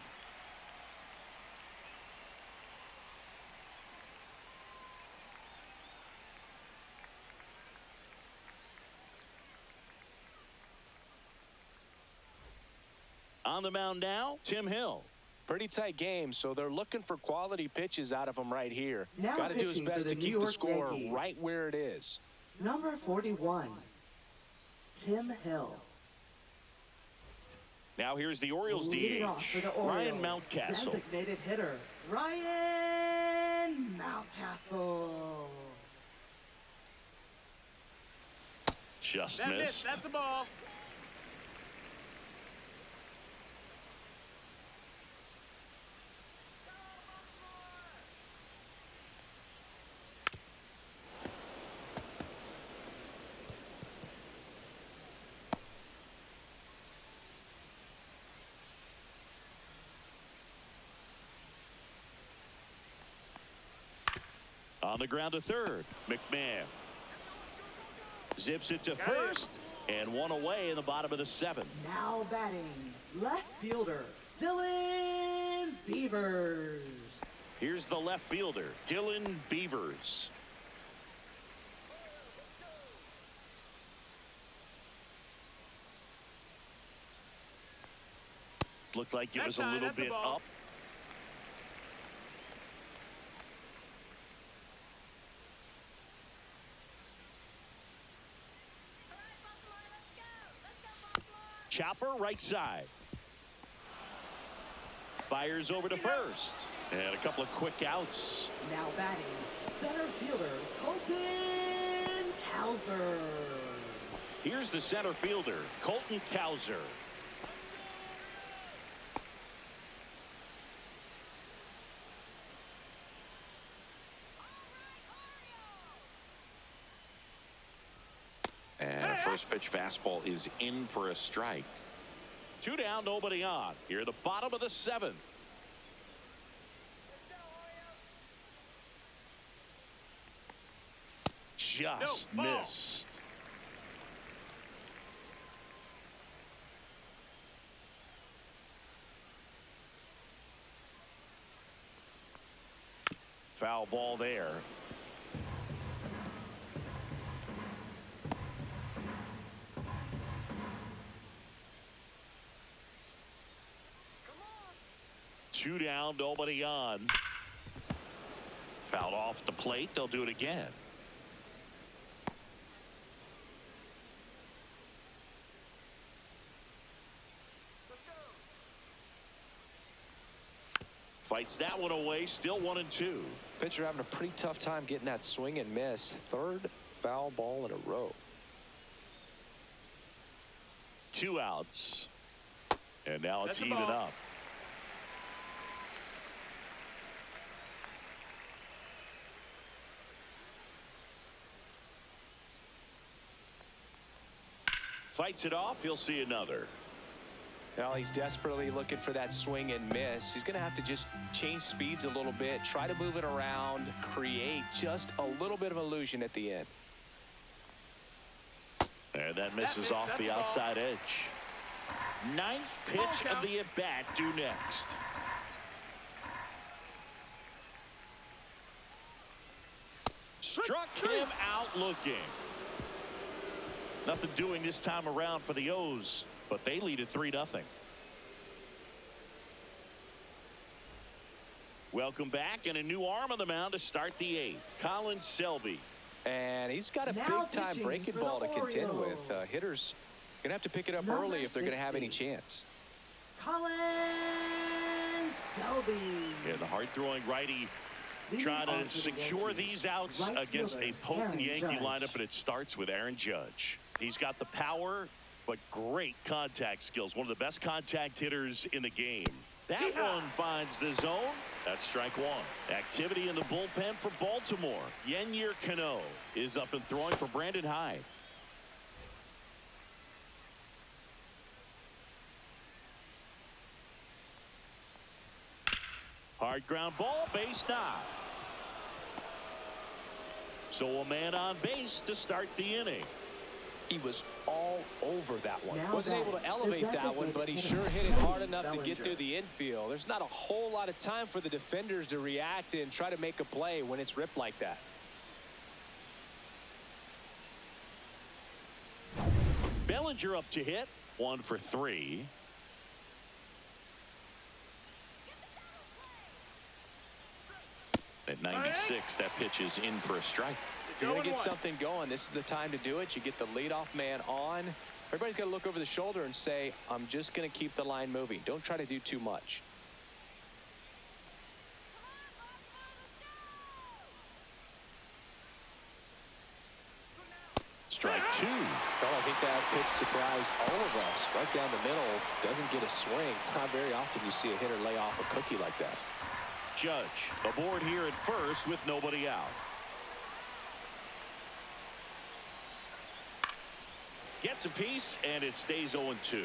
On the mound now, Tim Hill. Pretty tight game, so they're looking for quality pitches out of him right here. Now Got to do his pitching best for to the keep New the York score Yankees. right where it is. Number 41, Tim Hill. Now here's the Orioles Leading off for DH, the Orioles, Ryan Mountcastle. designated hitter, Ryan Mountcastle. Just That missed. missed. That's a ball. On the ground to third, McMahon. Zips it to first, and one away in the bottom of the 7th. Now batting, left fielder, Dylan Beavers. Here's the left fielder, Dylan Beavers. Looked like it was a little bit up. Chopper right side. Fires over to first. And a couple of quick outs. Now batting, center fielder, Colton Cowser. Here's the center fielder, Colton Cowser. And a first pitch fastball is in for a strike. 2 down, nobody on. Here at the bottom of the 7th. Just missed. Foul ball there. Two down, nobody on. Fouled off the plate. They'll do it again. Fights that one away. Still 1-2. Pitcher having a pretty tough time getting that swing and miss. Third foul ball in a row. 2 outs. And now it's even up. Fights it off. He'll see another. Well, he's desperately looking for that swing and miss. He's going to have to just change speeds a little bit, try to move it around, create just a little bit of illusion at the end. And that misses off the outside edge. 9th pitch of the at-bat due next. Struck him out looking. Nothing doing this time around for the O's, but they lead at 3-0. Welcome back, and a new arm on the mound to start the 8th. Colin Selby. And he's got a Now big-time pitching breaking for ball the to contend with. Orioles. Hitters going to have to pick it up Number early if they're going to have any 60. chance. Colin Selby. Yeah, the hard-throwing righty trying to secure these outs Right against a fielder, potent Aaron Yankee Judge. lineup, and it starts with Aaron Judge. He's got the power, but great contact skills. One of the best contact hitters in the game. That one finds the zone. That's strike 1. Activity in the bullpen for Baltimore. Yennier Cano is up and throwing for Brandon Hyde. Hard ground ball, base knock. So a man on base to start the inning. He was all over that one. Now Wasn't able to batting, elevate the that one, but he designated sure hitter, hit it hard enough to Bellinger. get through the infield. There's not a whole lot of time for the defenders to react and try to make a play when it's ripped like that. Bellinger up to hit. 1 for 3. At 96, that pitch is in for a strike. If you're going to get something going, this is the time to do it. You get the leadoff man on. Everybody's got to look over the shoulder and say, I'm just going to keep the line moving. Don't try to do too much. Strike 2. Well, I think that pitch surprised all of us. Right down the middle, doesn't get a swing. Not very often you see a hitter lay off a cookie like that. Judge aboard here at first with nobody out. Gets a piece, and it stays 0-2.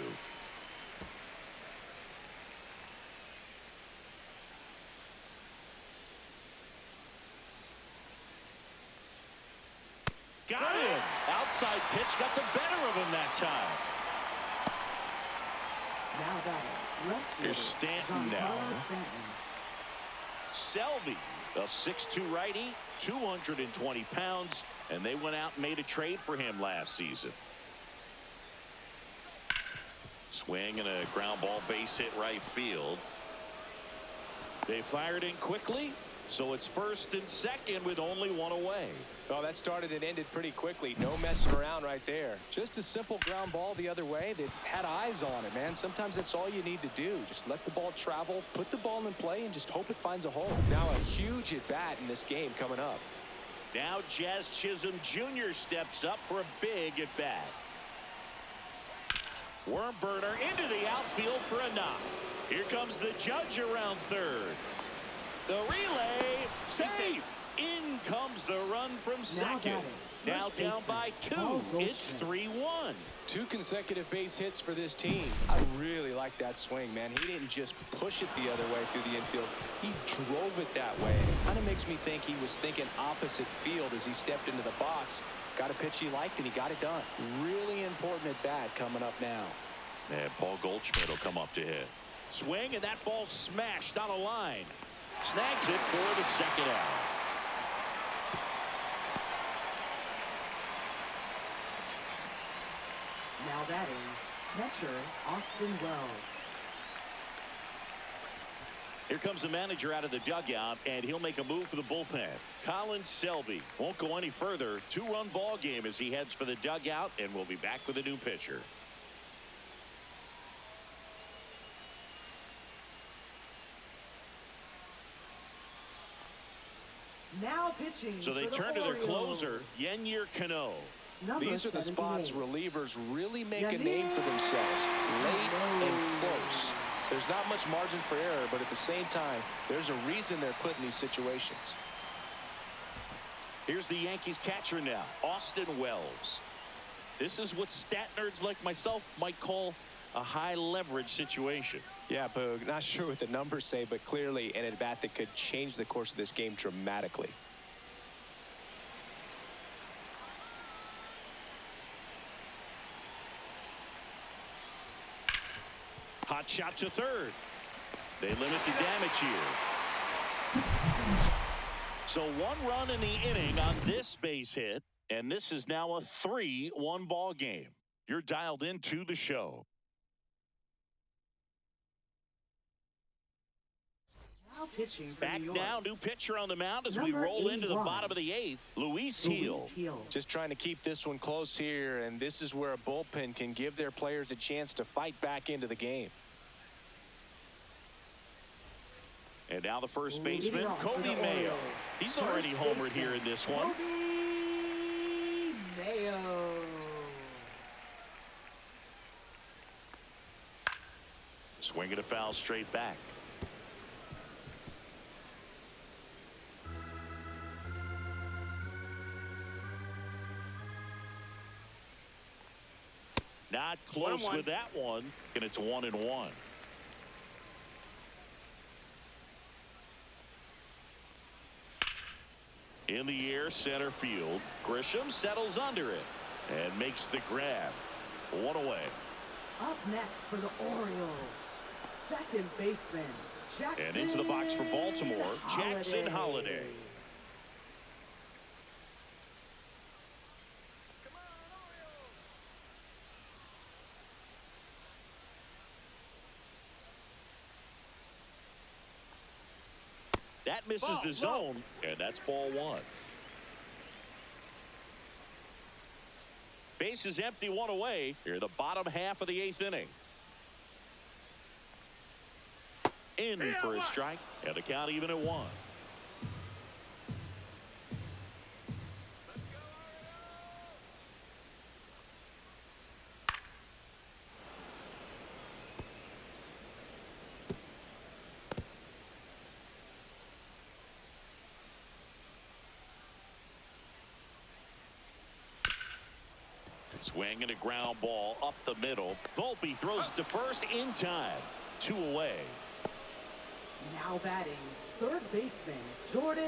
Got him. Outside pitch got the better of him that time. Now batting, left Here's fielder, Stanton now. Giancarlo Stanton. Selby, a 6'2 righty, 220 pounds, and they went out and made a trade for him last season. Swing and a ground ball base hit right field. They fired in quickly, so it's first and second with only 1 away. Well, that started and ended pretty quickly. No messing around right there. Just a simple ground ball the other way that had eyes on it, man. Sometimes that's all you need to do. Just let the ball travel, put the ball in play, and just hope it finds a hole. Now a huge at-bat in this game coming up. Now Jazz Chisholm Jr. steps up for a big at bat. Worm burner into the outfield for a knock. Here comes the judge around third. The relay, safe. In comes the run from second. Now down by 2. It's 3-1. 2 consecutive base hits for this team. I really like that swing, man. He didn't just push it the other way through the infield. He drove it that way. It kind of makes me think he was thinking opposite field as he stepped into the box. Got a pitch he liked, and he got it done. Really important at bat coming up now. And Paul Goldschmidt will come up to hit. Swing, and that ball smashed on a line. Snags it for the second out. Now batting, catcher Austin Wells. Here comes the manager out of the dugout, and he'll make a move for the bullpen. Colin Selby won't go any further. 2-run ball game as he heads for the dugout, and we'll be back with a new pitcher. Now pitching. So they for the turn to their Orioles. closer, Yennier Cano. These are the spots 78. relievers really make a name for themselves. Late and close. There's not much margin for error, but at the same time, there's a reason they're put in these situations. Here's the Yankees catcher now, Austin Wells. This is what stat nerds like myself might call a high leverage situation. Yeah, Boog, not sure what the numbers say, but clearly an at-bat that could change the course of this game dramatically. Hot shot to third. They limit the damage here. So 1 run in the inning on this base hit, and this is now a 3-1 ball game. You're dialed into the show. Now pitching for Back New York. now, new pitcher on the mound as we Number roll into the 81. bottom of the 8th. Luis Heel. Just trying to keep this one close here, and this is where a bullpen can give their players a chance to fight back into the game. And now the first baseman, Kobe Mayo. He's already homered here in this one. Kobe Mayo. Swinging a foul straight back. Not close 1-1. with that one, and it's 1-1. In the air, center field. Grisham settles under it and makes the grab. 1 away. Up next for the Orioles, second baseman Jackson. And into the box for Baltimore, Jackson Holliday. That misses the zone, and that's ball 1. Base is empty, 1 away. Here, the bottom half of the 8th inning. In for a strike, and the count even at 1. Swing and a ground ball up the middle. Volpe throws it to first in time. 2 away. Now batting, third baseman Jordan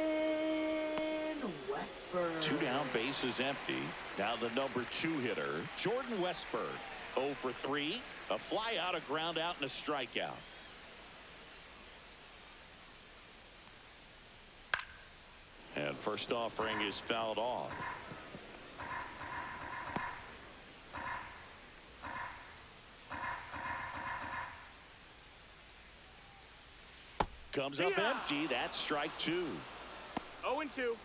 Westburg. 2 down, bases empty. Now the number 2 hitter, Jordan Westburg. 0 for 3. A fly out, a ground out, and a strikeout. And first offering is fouled off. Comes up empty. That's strike 2. 0-2.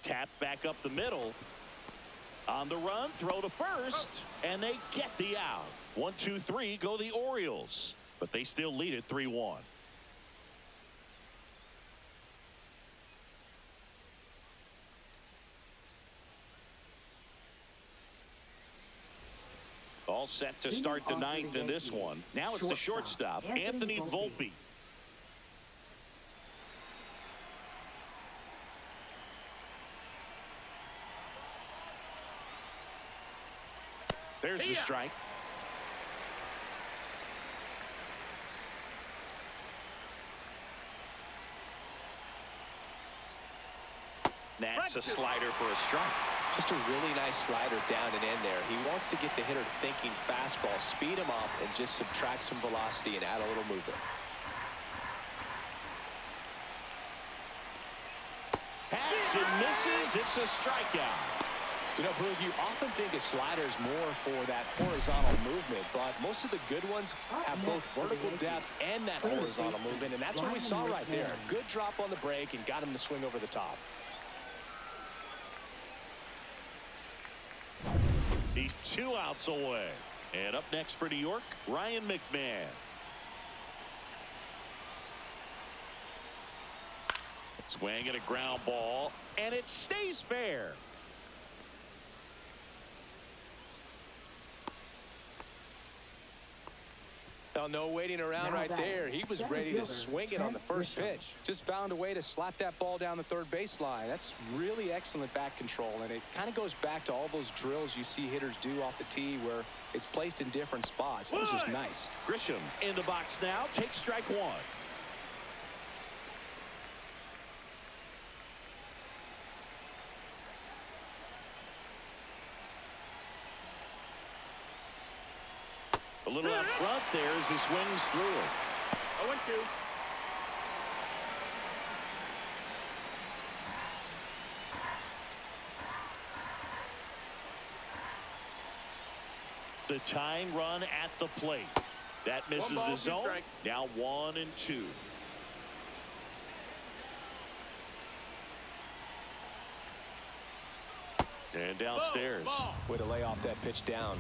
Tap back up the middle. On the run, throw to first, and they get the out. 1, 2, 3 go the Orioles, but they still lead it 3-1. All set to start the ninth in this one. Now it's the shortstop, Anthony Volpe. There's the strike. That's a slider for a strike. Just a really nice slider down and in there. He wants to get the hitter thinking fastball, speed him up, and just subtract some velocity and add a little movement. Hacks and misses. It's a strikeout. You know, Boog, you often think a slider is more for that horizontal movement, but most of the good ones have both vertical depth and that horizontal movement, and that's what we saw right there. Good drop on the break and got him to swing over the top. He's 2 outs away. And up next for New York, Ryan McMahon. Swing and a ground ball, and it stays fair. Now, no waiting around right there. He was ready to swing it on the first pitch. Just found a way to slap that ball down the third baseline. That's really excellent bat control, and it kind of goes back to all those drills you see hitters do off the tee where it's placed in different spots. That was just nice. Grisham in the box now. Takes strike 1. A little out front there as he swings through it. 0-2. The tying run at the plate. That misses the zone. Now 1 and 2. And downstairs. Way to lay off that pitch down.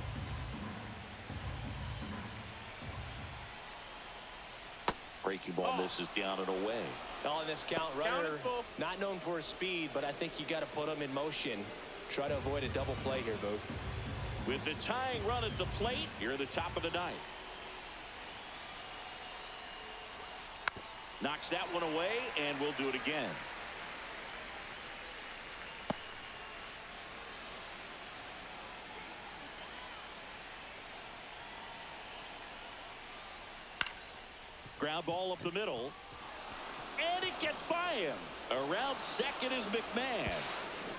Breaking ball misses down and away. On this count, runner not known for his speed, but I think you got to put him in motion. Try to avoid a double play here, Boog. With the tying run at the plate, here at the top of the ninth. Knocks that one away, and we'll do it again. Ground ball up the middle. And it gets by him. Around second is McMahon.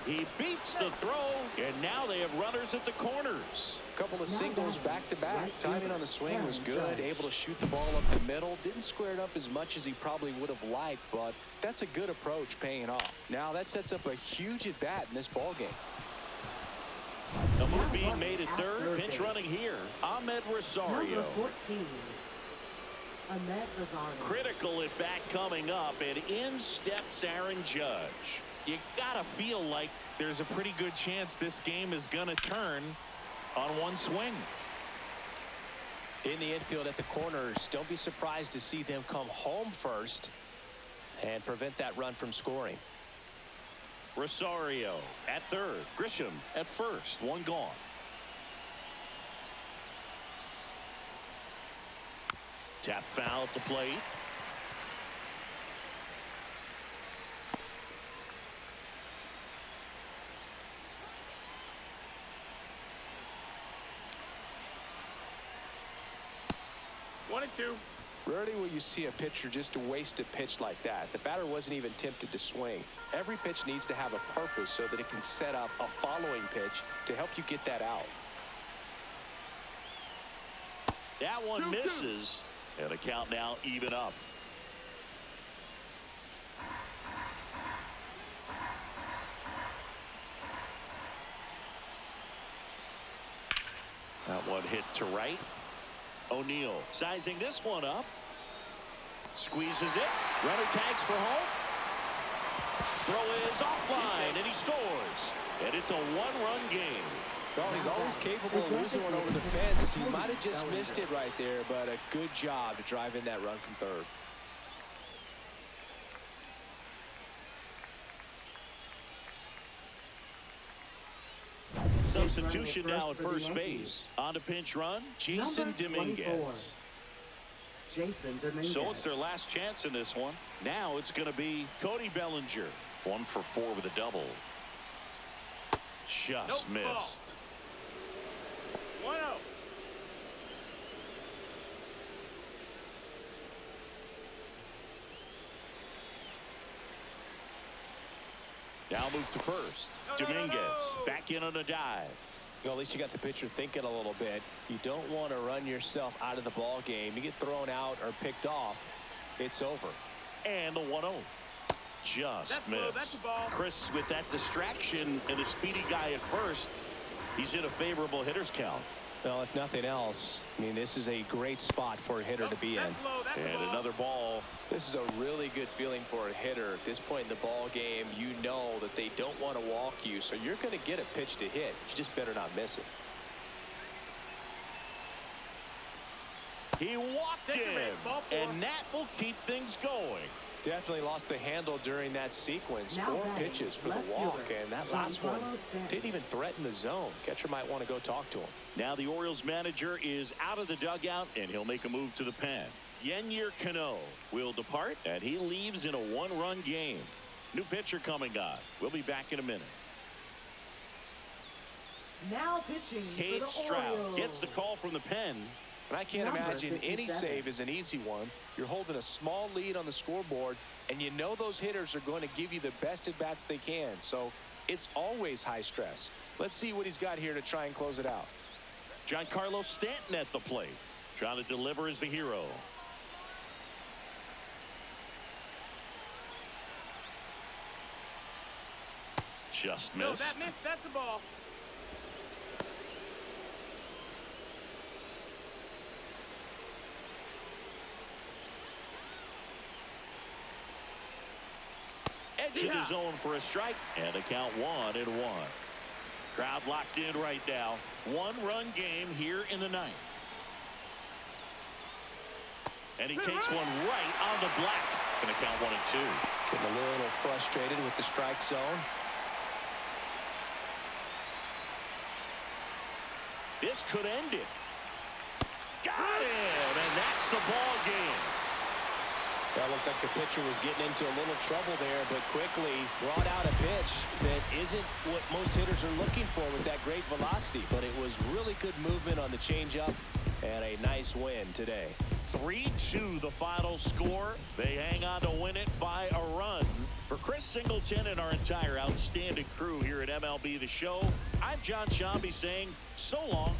He beats the throw, and now they have runners at the corners. A couple of singles back-to-back. Timing on the swing was good. Able to shoot the ball up the middle. Didn't square it up as much as he probably would have liked, but that's a good approach paying off. Now that sets up a huge at-bat in this ballgame. A move being made at third. Pinch running here. Ahmed Rosario. Number 14. Critical at bat coming up, and in steps Aaron Judge. You gotta feel like there's a pretty good chance this game is gonna turn on one swing. In the infield at the corners, don't be surprised to see them come home first and prevent that run from scoring. Rosario at third. Grisham at first. One gone. Tap foul at the plate. One and 2. Rarely will you see a pitcher just waste a pitch like that. The batter wasn't even tempted to swing. Every pitch needs to have a purpose so that it can set up a following pitch to help you get that out. That one misses. And the count now even up. That one hit to right. O'Neill sizing this one up. Squeezes it. Runner tags for home. Throw is offline, and he scores. And it's a one-run game. Well, he's always capable of losing one over the fence. He might have just missed it right there, but a good job to drive in that run from third. Substitution now at first base. On to pinch run, Jason Dominguez. Jason Dominguez. So it's their last chance in this one. Now it's going to be Cody Bellinger. 1 for 4 with a double. Just missed. 1-0. Now move to first. Dominguez back in on a dive. Well, at least you got the pitcher thinking a little bit. You don't want to run yourself out of the ball game. You get thrown out or picked off, it's over. And the 1-0. Just missed. That's a ball. Chris, with that distraction and a speedy guy at first, he's in a favorable hitter's count. Well, if nothing else, I mean, this is a great spot for a hitter to be in. And another ball. This is a really good feeling for a hitter. At this point in the ball game, you know that they don't want to walk you, so you're going to get a pitch to hit. You just better not miss it. He walked in, and that will keep things going. Definitely lost the handle during that sequence. Now 4 batting, pitches for the left walk, fielder, and that last one Giancarlo didn't even threaten the zone. Catcher might want to go talk to him. Now the Orioles manager is out of the dugout, and he'll make a move to the pen. Yennier Cano will depart, and he leaves in a 1-run game. New pitcher coming on. We'll be back in a minute. Now pitching for Cade the Stroud Orioles. gets the call from the pen. And I can't Number imagine any 57. save is an easy one. You're holding a small lead on the scoreboard, and you know those hitters are going to give you the best at-bats they can. So it's always high stress. Let's see what he's got here to try and close it out. Giancarlo Stanton at the plate. Trying to deliver as the hero. Just No, missed. that missed. That's a ball. Edge of the zone for a strike, and a count 1-1. Crowd locked in right now. 1-run game here in the 9th. And he takes one right on the black. Gonna count 1-2. Getting a little frustrated with the strike zone. This could end it. Got him, and that's the ball game. That looked like the pitcher was getting into a little trouble there, but quickly brought out a pitch that isn't what most hitters are looking for with that great velocity. But it was really good movement on the changeup and a nice win today. 3-2 the final score. They hang on to win it by a run. For Chris Singleton and our entire outstanding crew here at MLB The Show, I'm John Shambi saying so long.